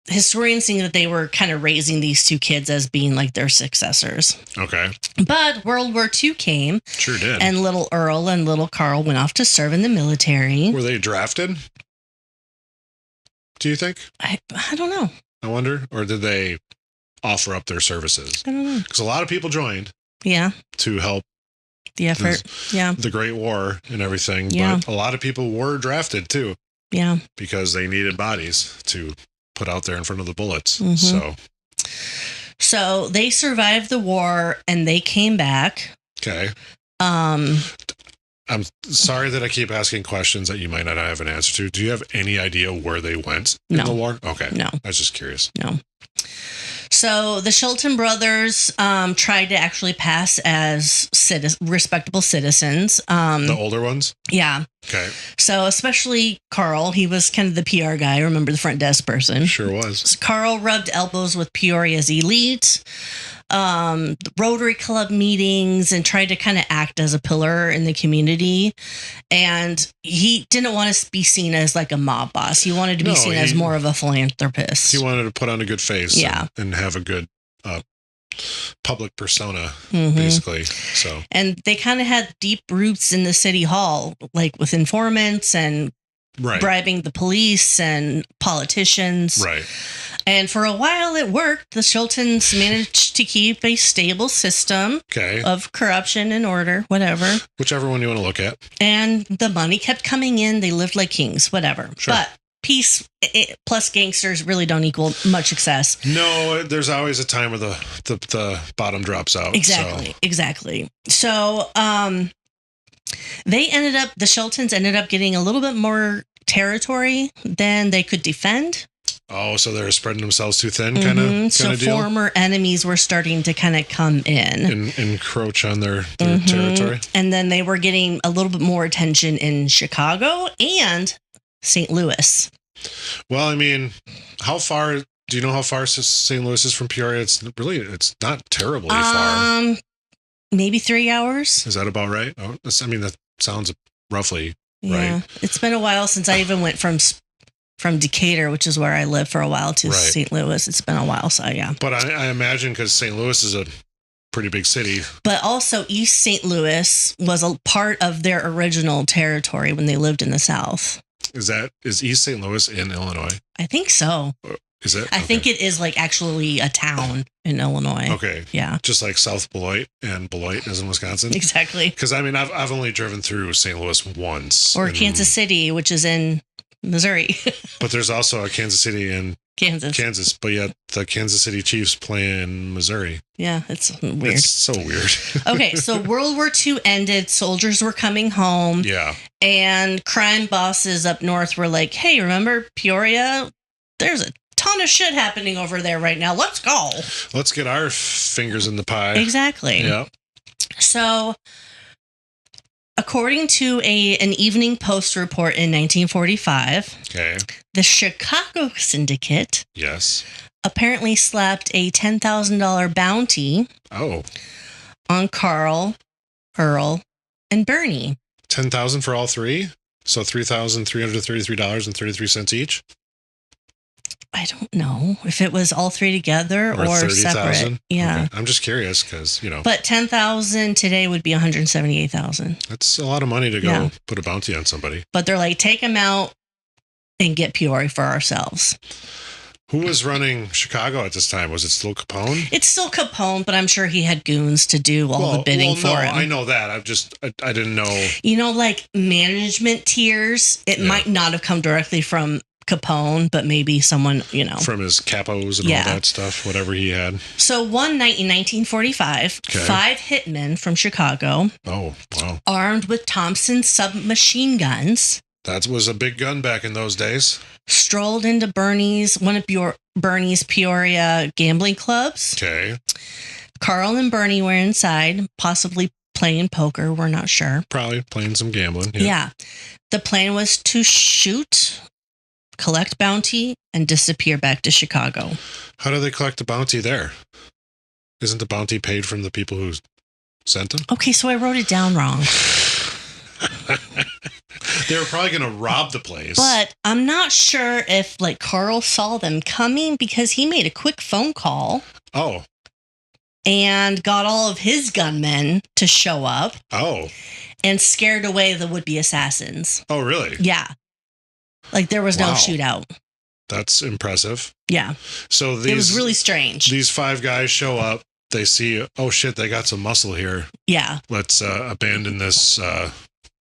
historians think that they were kind of raising these two kids as being like their successors. Okay. But World War II came. Sure did. And little Earl and little Carl went off to serve in the military. Were they drafted? Do you think? I don't know. I wonder. Or did they offer up their services? I don't know. Because a lot of people joined. Yeah. To help the effort. The Great War and everything. Yeah. But a lot of people were drafted too. Yeah. Because they needed bodies to put out there in front of the bullets. Mm-hmm. So they survived the war and they came back. Okay. I'm sorry that I keep asking questions that you might not have an answer to. Do you have any idea where they went in the war? Okay. No. I was just curious. No. So the Shelton brothers tried to actually pass as respectable citizens. The older ones? Yeah. Okay. So especially Carl, he was kind of the PR guy. Remember, the front desk person. Sure was. So Carl rubbed elbows with Peoria's elite, Rotary Club meetings, and tried to kind of act as a pillar in the community. And he didn't want to be seen as like a mob boss. He wanted to be seen as more of a philanthropist. He wanted to put on a good face and have a good public persona, basically. So, and they kind of had deep roots in the city hall, like with informants and bribing the police and politicians. Right. And for a while it worked. The Sheltons managed to keep a stable system of corruption and order, whatever. Whichever one you want to look at. And the money kept coming in. They lived like kings, whatever. Sure. But peace plus gangsters really don't equal much success. No, there's always a time where the bottom drops out. Exactly. So the Sheltons ended up getting a little bit more territory than they could defend. Oh, so they're spreading themselves too thin, kind of So deal? former enemies were starting to kind of come in. And encroach on their territory? And then they were getting a little bit more attention in Chicago and St. Louis. Well, I mean, how far... Do you know how far St. Louis is from Peoria? It's not terribly far. Maybe 3 hours. Is that about right? Oh, that sounds roughly Yeah. right. It's been a while since I even went from Decatur, which is where I lived for a while, to St. Louis. It's been a while, so yeah. But I imagine because St. Louis is a pretty big city. But also East St. Louis was a part of their original territory when they lived in the South. Is East St. Louis in Illinois? I think so. Is it? I think it is like actually a town in Illinois. Okay. Yeah. Just like South Beloit, and Beloit is in Wisconsin. Exactly. Because I've only driven through St. Louis once. Or Kansas City, which is in Missouri. But there's also a Kansas City in Kansas, but yet the Kansas City Chiefs play in Missouri. Yeah, it's weird. It's so weird. Okay, so World War II ended, soldiers were coming home. Yeah. And crime bosses up north were like, hey, remember Peoria? There's a ton of shit happening over there right now. Let's go. Let's get our fingers in the pie. Exactly. Yeah. So, according to an Evening Post report in 1945, Okay. the Chicago Syndicate apparently slapped a $10,000 bounty on Carl, Earl, and Bernie. $10,000 for all three? So $3,333.33 each? I don't know if it was all three together or separate. Yeah. Okay. I'm just curious because, But $10,000 today would be $178,000. That's a lot of money to go put a bounty on somebody. But they're like, take them out and get Peoria for ourselves. Who was running Chicago at this time? Was it still Capone? It's still Capone, but I'm sure he had goons to do all the bidding for him. I know that. I didn't know. Like management tiers, it might not have come directly from Capone, but maybe someone, From his capos and all that stuff, whatever he had. So one night in 1945, 5 hitmen from Chicago, armed with Thompson submachine guns. That was a big gun back in those days. Strolled into one of Bernie's Peoria gambling clubs. Okay. Carl and Bernie were inside, possibly playing poker. We're not sure. Probably playing some gambling. Yeah. The plan was to shoot, collect bounty, and disappear back to Chicago. How do they collect the bounty there? Isn't the bounty paid from the people who sent them? Okay, so I wrote it down wrong. They were probably going to rob the place. But I'm not sure if Carl saw them coming because he made a quick phone call. Oh. And got all of his gunmen to show up. Oh. And scared away the would-be assassins. Oh, really? Yeah. There was no shootout. That's impressive. Yeah. So it was really strange. These 5 guys show up. They see, oh shit, they got some muscle here. Yeah. Let's abandon this.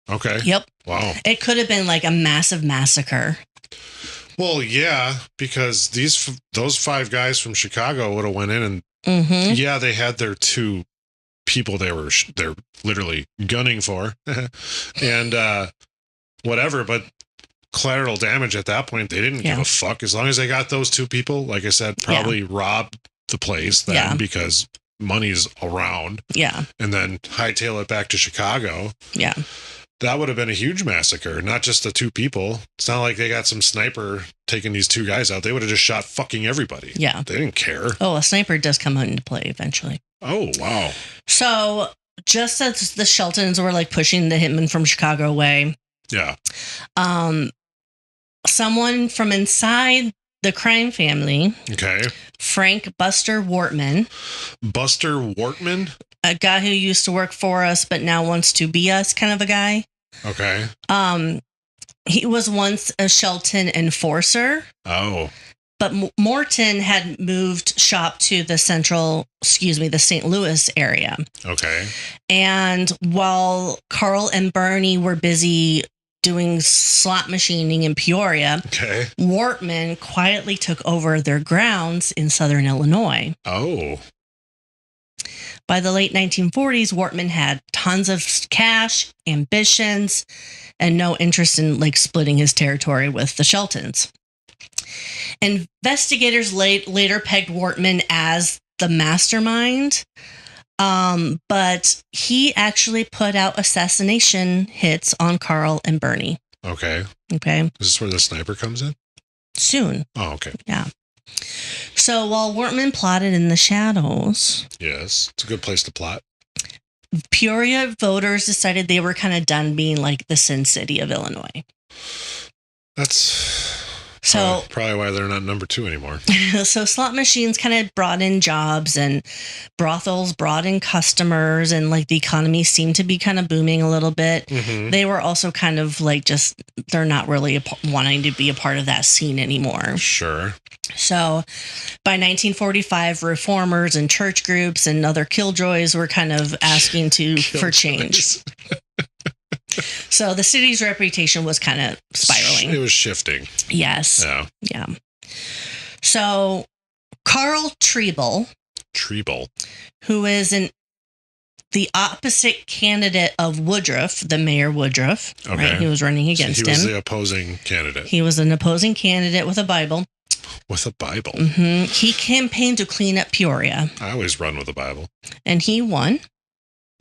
Okay. Yep. Wow. It could have been a massive massacre. Well, yeah, because those 5 guys from Chicago would have went in and they had their 2 people they're literally gunning for and whatever, but collateral damage at that point, they didn't give a fuck. As long as they got those 2 people, like I said, probably rob the place then because money's around. Yeah. And then hightail it back to Chicago. Yeah. That would have been a huge massacre, not just the 2 people. It's not like they got some sniper taking these 2 guys out. They would have just shot fucking everybody. Yeah. They didn't care. Oh, a sniper does come into play eventually. Oh, wow. So just as the Sheltons were pushing the hitmen from Chicago away. Yeah. Someone from inside the crime family. Okay. Frank Buster Wortman. Buster Wortman? A guy who used to work for us, but now wants to be us kind of a guy. Okay. He was once a Shelton enforcer. Oh. But Morton had moved shop to the St. Louis area. Okay. And while Carl and Bernie were busy doing slot machining in Peoria, Wortman quietly took over their grounds in southern Illinois. Oh. By the late 1940s, Wortman had tons of cash, ambitions, and no interest in splitting his territory with the Sheltons. Investigators later pegged Wortman as the mastermind, but he actually put out assassination hits on Carl and Bernie. Okay. Okay. Is this where the sniper comes in? Soon. Oh, okay. Yeah. So while Wortman plotted in the shadows... Yes, it's a good place to plot. Peoria voters decided they were kind of done being like the Sin City of Illinois. That's so probably why they're not number 2 anymore. So slot machines kind of brought in jobs, and brothels brought in customers, and like the economy seemed to be kind of booming a little bit. Mm-hmm. They were also kind of like they're not really wanting to be a part of that scene anymore. Sure. So by 1945, reformers and church groups and other killjoys were kind of asking for change. So the city's reputation was kind of spiraling. It was shifting. Yes. Yeah. So Carl Treble, who is the opposite candidate of Woodruff, the Mayor Woodruff, okay. Right? He was running against him. He was the opposing candidate. He was an opposing candidate with a Bible. With a Bible? Mm-hmm. He campaigned to clean up Peoria. I always run with a Bible. And he won.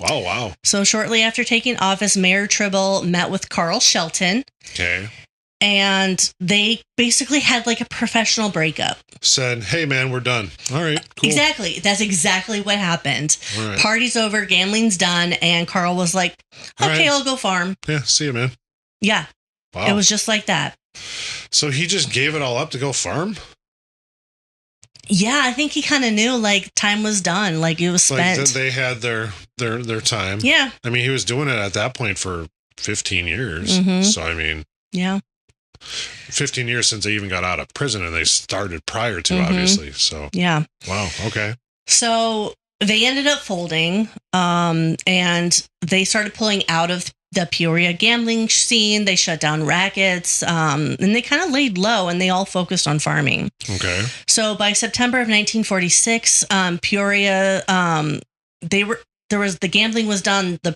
Wow. So shortly after taking office, Mayor Tribble met with Carl Shelton. Okay. And they basically had like a professional breakup. Said, hey, man, we're done. All right, cool. Exactly. That's exactly what happened. All right. Party's over, gambling's done, and Carl was like, okay, I'll go farm. Yeah, see you, man. Yeah. Wow. It was just like that. So he just gave it all up to go farm? Yeah, I think he kind of knew like time was done. Like it was spent. Like they had their time. Yeah. I mean, he was doing it at that point for 15 years. Mm-hmm. So, I mean. Yeah. 15 years since they even got out of prison, and they started prior to, obviously. So. Yeah. Wow. Okay. So they ended up folding, and they started pulling out of the Peoria gambling scene. They shut down rackets, and they kind of laid low, and they all focused on farming. Okay. So by September of 1946, Peoria, the gambling was done. The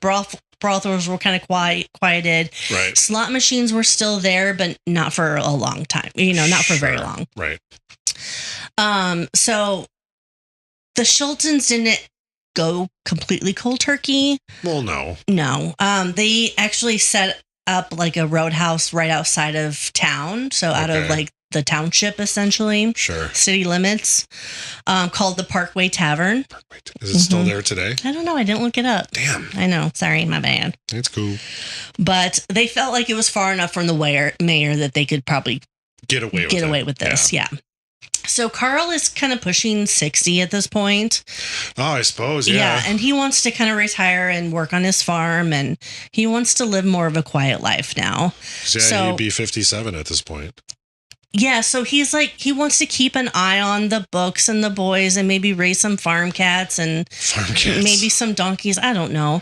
brothels were kind of quieted. Right. Slot machines were still there, but not for a long time. Not for very long. Right. So the Sheltons didn't go completely cold turkey. Well, no. They actually set up like a roadhouse right outside of town. So out of like the township, essentially. Sure. City limits, called the Parkway Tavern. Is it still there today? I don't know. I didn't look it up. Damn. I know. Sorry, my bad. It's cool. But they felt like it was far enough from the mayor that they could probably get away with this. Yeah. So Carl is kind of pushing 60 at this point. Oh, I suppose, yeah. Yeah, and he wants to kind of retire and work on his farm, and he wants to live more of a quiet life now. So he'd be 57 at this point. Yeah, so he's like, he wants to keep an eye on the books and the boys and maybe raise some farm cats and maybe some donkeys. I don't know.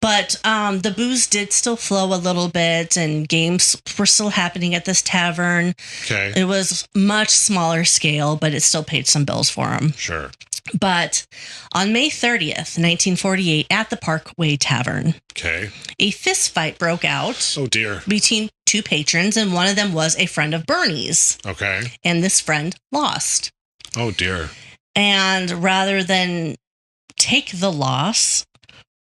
But the booze did still flow a little bit, and games were still happening at this tavern. Okay. It was much smaller scale, but it still paid some bills for him. Sure. But on May 30th, 1948, at the Parkway Tavern, a fist fight broke out. Oh, dear. Between two patrons, and one of them was a friend of Bernie's. Okay. And this friend lost. Oh, dear. And rather than take the loss,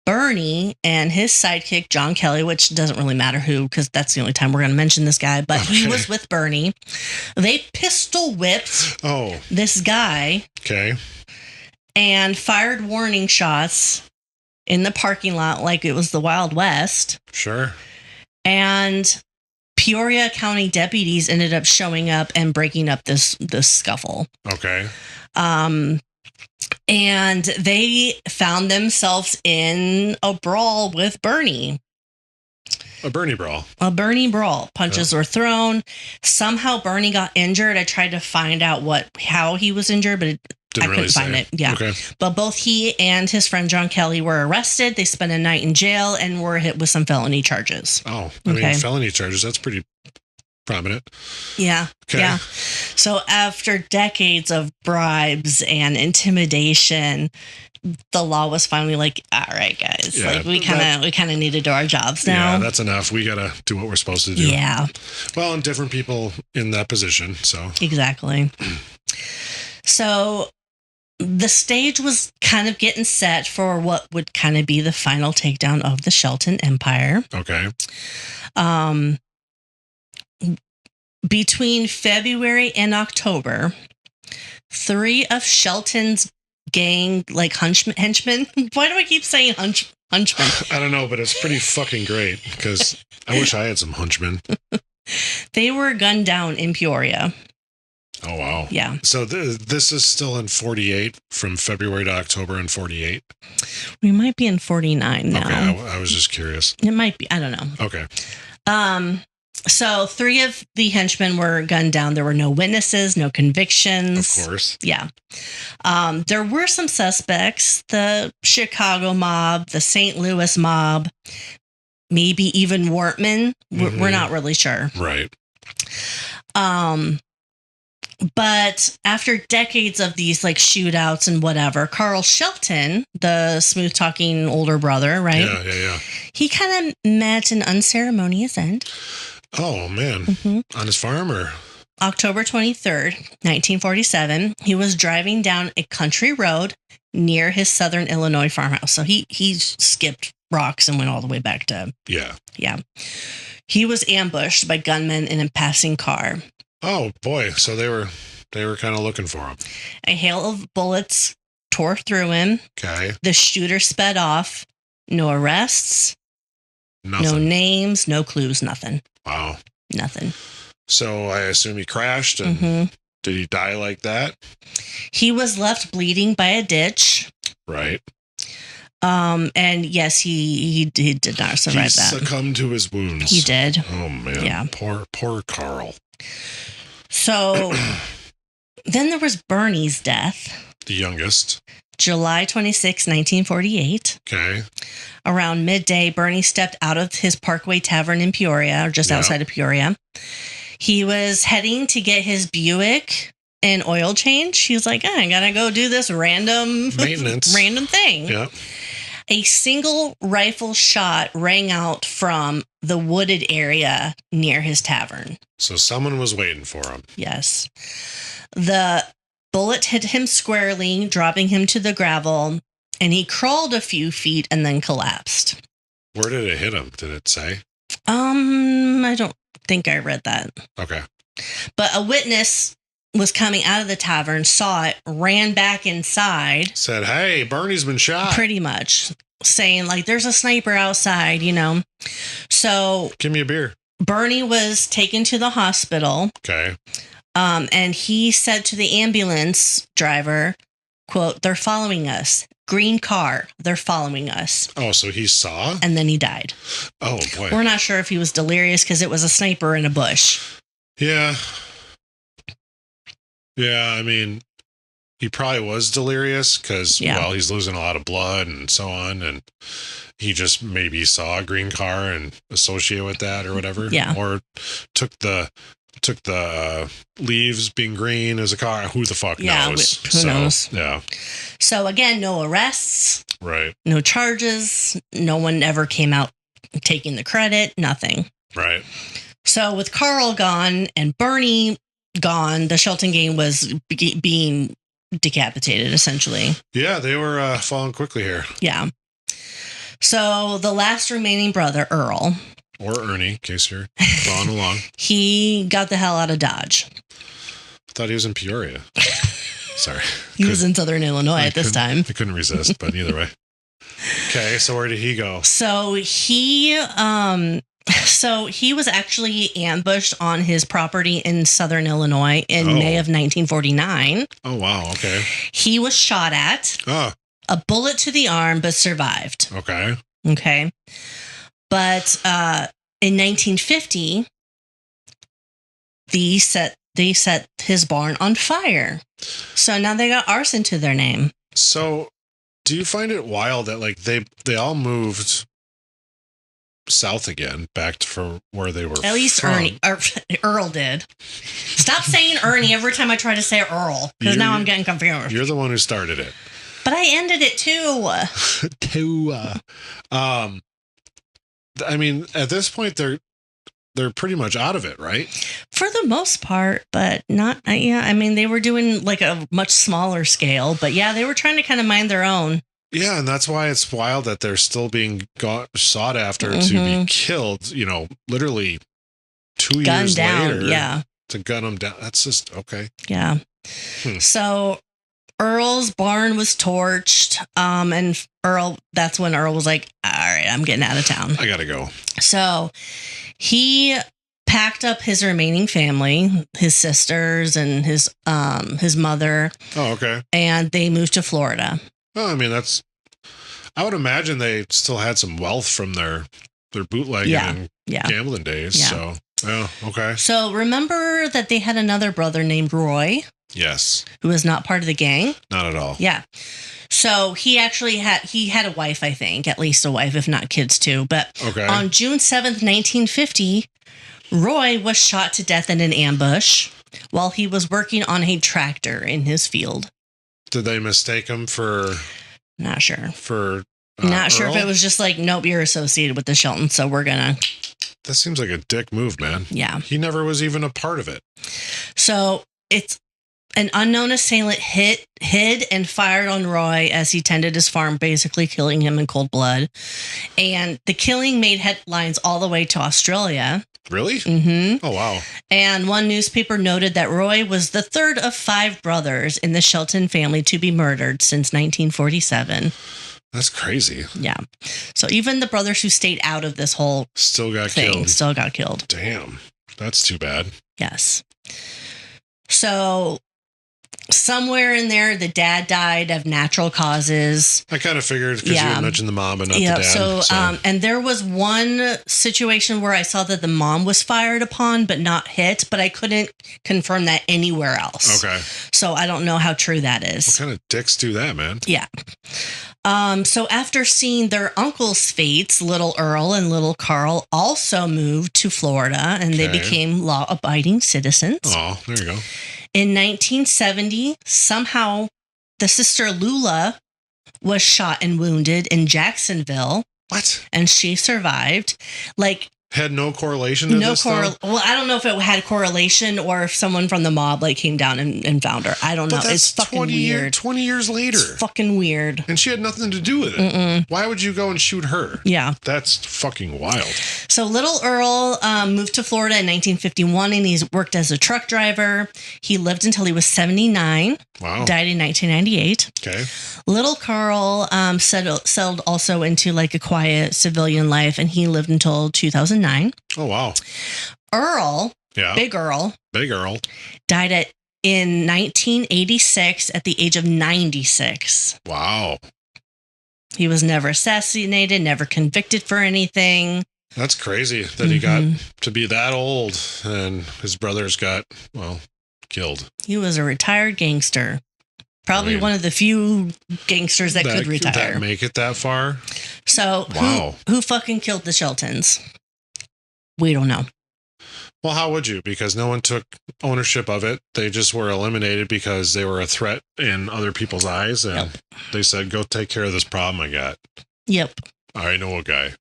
Bernie and his sidekick, John Kelly, which doesn't really matter who, because that's the only time we're going to mention this guy, but he was with Bernie. They pistol whipped this guy. Okay. And fired warning shots in the parking lot like it was the Wild West. Sure. And Peoria County deputies ended up showing up and breaking up this scuffle. Okay. And they found themselves in a brawl with Bernie. A Bernie brawl. A Bernie brawl. Punches were thrown. Somehow Bernie got injured. I tried to find out how he was injured, but I couldn't find it. Yeah. Okay. But both he and his friend John Kelly were arrested. They spent a night in jail and were hit with some felony charges. Oh, I mean, felony charges, that's pretty prominent. Yeah. Okay. Yeah. So after decades of bribes and intimidation, the law was finally like, all right, guys, Yeah, like we kind of need to do our jobs now. Yeah, that's enough. We got to do what we're supposed to do. Yeah. Well, and different people in that position. So exactly. So the stage was kind of getting set for what would kind of be the final takedown of the Shelton Empire. Okay. Between February and October, 3 of Shelton's gang, like henchmen. Why do I keep saying henchmen? I don't know, but it's pretty fucking great because I wish I had some henchmen. They were gunned down in Peoria. Oh, wow. Yeah. So this is still in 48 from February to October in 48. We might be in 49 now. Okay, I was just curious. It might be. I don't know. Okay. So 3 of the henchmen were gunned down. There were no witnesses, no convictions. Of course. Yeah. There were some suspects, the Chicago mob, the St. Louis mob, maybe even Wortman. Mm-hmm. We're not really sure. Right. But after decades of these like shootouts and whatever, Carl Shelton, the smooth talking older brother, right? Yeah. He kind of met an unceremonious end. Oh, man. Mm-hmm. On his farm or? October 23rd, 1947, he was driving down a country road near his southern Illinois farmhouse. So he skipped rocks and went all the way back to... Yeah. Yeah. He was ambushed by gunmen in a passing car. Oh, boy. So they were kind of looking for him. A hail of bullets tore through him. Okay. The shooter sped off. No arrests. Nothing. No names, no clues, nothing. Wow. Nothing. So I assume he crashed and did he die like that? He was left bleeding by a ditch. Right. And yes, he did not survive that. He succumbed to his wounds. He did. Oh, man. Yeah. Poor Carl. So then there was Bernie's death. The youngest. July 26, 1948. Okay. Around midday, Bernie stepped out of his Parkway Tavern in Peoria, or just outside of Peoria. He was heading to get his Buick an oil change. He was like, I gotta go do this random maintenance, random thing. Yeah. A single rifle shot rang out from the wooded area near his tavern. So someone was waiting for him. Yes. The bullet hit him squarely, dropping him to the gravel, and he crawled a few feet and then collapsed. Where did it hit him? Did it say? I don't think I read that. Okay. But a witness was coming out of the tavern, saw it, ran back inside. Said, hey, Bernie's been shot. Pretty much. Saying, like, there's a sniper outside, you know. So... Give me a beer. Bernie was taken to the hospital. Okay. And he said to the ambulance driver, quote, they're following us. Green car. They're following us. Oh, so he saw? And then he died. Oh, boy. We're not sure if he was delirious because it was a sniper in a bush. Yeah. Yeah, I mean, he probably was delirious because, well, he's losing a lot of blood and so on. And he just maybe saw a green car and associated with that or whatever. Yeah. Or took the leaves being green as a car. Who the fuck knows? Who knows? Yeah. So again, no arrests. Right. No charges. No one ever came out taking the credit. Nothing. Right. So with Carl gone and Bernie gone, the Shelton gang was being decapitated, essentially. Yeah, they were falling quickly here. Yeah. So the last remaining brother, Earl. Or Ernie, in case you're following along. He got the hell out of Dodge. I thought he was in Peoria. Sorry. He was in Southern Illinois at this time. I couldn't resist, but either way. Okay, so where did he go? So he was actually ambushed on his property in Southern Illinois in May of 1949. Oh, wow. Okay. He was shot at. A bullet to the arm, but survived. Okay. Okay. But in 1950, they set his barn on fire. So now they got arson to their name. So do you find it wild that like they all moved south again, back to from where they were. At least from. Earl did. Stop saying Ernie every time I try to say Earl, because now I'm getting confused. You're the one who started it. But I ended it too. I mean, at this point, they're pretty much out of it, right? For the most part, but not. Yeah, I mean, they were doing like a much smaller scale, but yeah, they were trying to kind of mind their own. Yeah, and that's why it's wild that they're still being sought after to be killed. You know, literally 2 years later. Yeah, to gun them down. That's just okay. Yeah. So Earl's barn was torched, and that's when Earl was like, all right, I'm getting out of town. I gotta go. So he packed up his remaining family, his sisters and his mother. Oh, okay. And they moved to Florida. Well, I mean, I would imagine they still had some wealth from their bootlegging and gambling days. Yeah. So, okay. So remember that they had another brother named Roy? Yes. Who was not part of the gang? Not at all. Yeah. So he actually had a wife, I think, at least a wife, if not kids too. But on June 7th, 1950, Roy was shot to death in an ambush while he was working on a tractor in his field. Did they mistake him for? Not sure. For not sure Earl? if it was just like, nope, you're associated with the Sheltons, so we're gonna. That seems like a dick move, man. Yeah. He never was even a part of it. So it's an unknown assailant hid and fired on Roy as he tended his farm, basically killing him in cold blood. And the killing made headlines all the way to Australia. Really? Mm-hmm. Oh, wow. And one newspaper noted that Roy was the third of 5 brothers in the Shelton family to be murdered since 1947. That's crazy. Yeah. So even the brothers who stayed out of this whole still got killed. Damn. That's too bad. Yes. So somewhere in there, the dad died of natural causes. I kind of figured because you had mentioned the mom and not the dad. So, and there was one situation where I saw that the mom was fired upon but not hit, but I couldn't confirm that anywhere else. Okay. So I don't know how true that is. What kind of dicks do that, man? Yeah. So after seeing their uncles' fates, little Earl and little Carl also moved to Florida, and they became law-abiding citizens. Oh, there you go. In 1970, somehow the sister Lula was shot and wounded in Jacksonville. What? And she survived. Had no correlation to this, though? Well, I don't know if it had correlation or if someone from the mob came down and found her. I don't know. It's fucking weird. 20 years later. It's fucking weird. And she had nothing to do with it. Mm-mm. Why would you go and shoot her? Yeah. That's fucking wild. So little Earl moved to Florida in 1951, and he's worked as a truck driver. He lived until he was 79. Wow. Died in 1998. Okay. Little Carl settled also into a quiet civilian life, and he lived until 2009. Oh, wow. Earl, Big Earl, died in 1986 at the age of 96. Wow. He was never assassinated, never convicted for anything. That's crazy that he got to be that old and his brothers got, killed. He was a retired gangster. Probably one of the few gangsters that could retire. That make it that far? So, who fucking killed the Sheltons? We don't know. Well, how would you? Because no one took ownership of it. They just were eliminated because they were a threat in other people's eyes. And they said, go take care of this problem I got. Yep. I know a guy.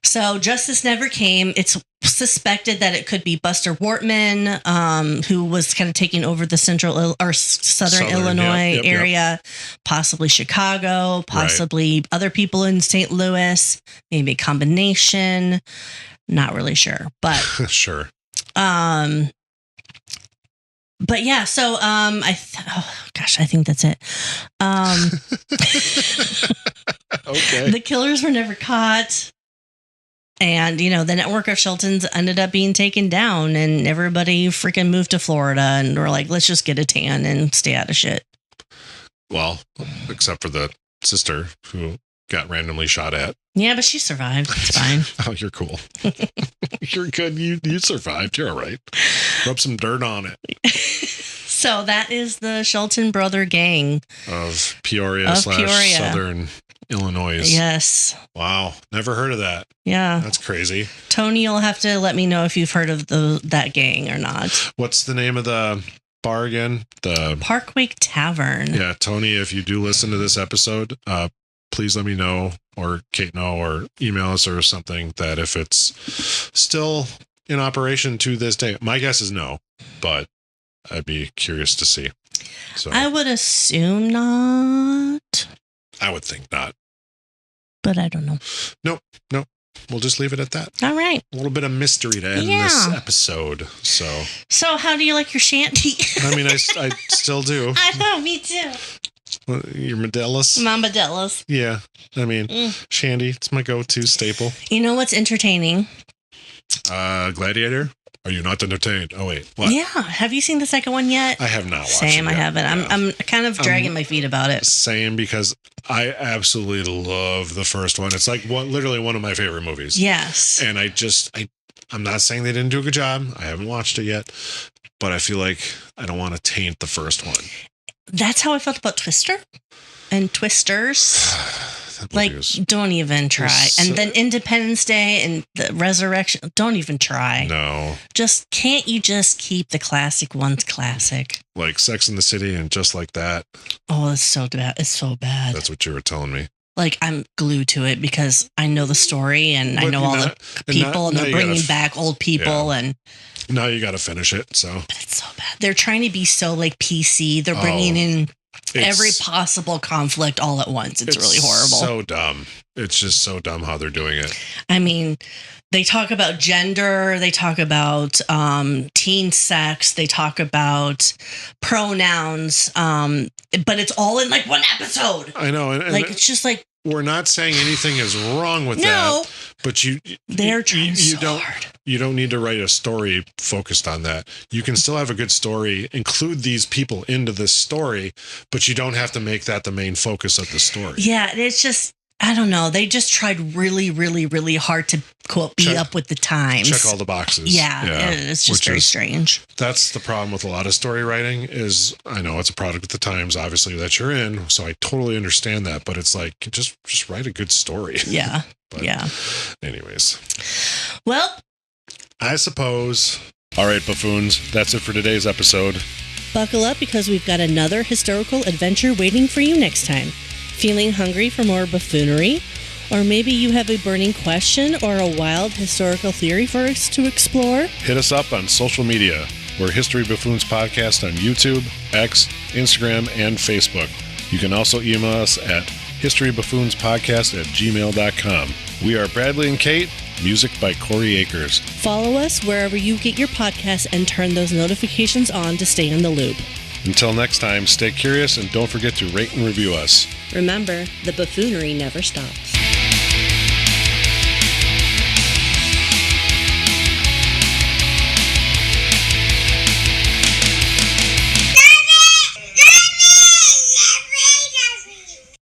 So justice never came. It's suspected that it could be Buster Wortman, who was kind of taking over the southern Illinois area, possibly Chicago, possibly other people in St. Louis, maybe a combination. Not really sure, but sure. But yeah, so I think that's it. Okay. The killers were never caught. And, the network of Sheltons ended up being taken down, and everybody freaking moved to Florida, and we're like, let's just get a tan and stay out of shit. Well, except for the sister who got randomly shot at. Yeah, but she survived. It's fine. Oh, you're cool. You're good. You survived. You're all right. Rub some dirt on it. So that is the Shelton brother gang of Peoria / Southern Illinois. Yes. Wow. Never heard of that. Yeah. That's crazy. Tony, you'll have to let me know if you've heard of that gang or not. What's the name of the bar again? The Parkway Tavern. Yeah, Tony, if you do listen to this episode, please let me know, or Kate know, or email us or something, that if it's still in operation to this day. My guess is no, but I'd be curious to see. So I would assume not. I would think not. But I don't know. Nope. We'll just leave it at that. All right. A little bit of mystery to end this episode. So how do you like your shanty? I mean, I still do. I know, me too. Your Modelo's? My Modelo's. Yeah. I mean, shandy, it's my go-to staple. You know what's entertaining? Gladiator? Are you not entertained? Oh, wait. What? Yeah. Have you seen the second one yet? I have not watched Same, it I yet. haven't. Yeah. I'm kind of dragging my feet about it. Same, because I absolutely love the first one. It's like literally one of my favorite movies. Yes. And I'm not saying they didn't do a good job. I haven't watched it yet, but I feel like I don't want to taint the first one. That's how I felt about Twister and Twisters. Like, don't even try. And then Independence Day and the Resurrection, don't even try. No. Can't you just keep the classic ones classic? Like Sex and the City and Just Like That. Oh, it's so bad. It's so bad. That's what you were telling me. Like, I'm glued to it because I know the story and I know all the people and they're bringing back old people and now you got to finish it. So, but it's so bad. They're trying to be so like PC. They're bringing in every possible conflict all at once. It's really horrible. So dumb. It's just so dumb how they're doing it. I mean, they talk about gender. They talk about teen sex. They talk about pronouns. But it's all in like one episode. I know. And like, it's just like, we're not saying anything is wrong with that, but they're trying so hard. You don't need to write a story focused on that. You can still have a good story, include these people into this story, but you don't have to make that the main focus of the story. Yeah, it's just, I don't know. They just tried really, really, really hard to, quote, be up with the times. Check all the boxes. Yeah. It's just very strange. That's the problem with a lot of story writing is, I know it's a product of the times, obviously, that you're in, so I totally understand that, but it's like, just write a good story. Yeah. But anyways. Well, I suppose. All right, buffoons, that's it for today's episode. Buckle up because we've got another historical adventure waiting for you next time. Feeling hungry for more buffoonery? Or maybe you have a burning question or a wild historical theory for us to explore? Hit us up on social media. We're History Buffoons Podcast on YouTube, X, Instagram, and Facebook. You can also email us at historybuffoonspodcast@gmail.com. We are Bradley and Kate. Music by Corey Akers. Follow us wherever you get your podcasts and turn those notifications on to stay in the loop. Until next time, stay curious and don't forget to rate and review us. Remember, the buffoonery never stops.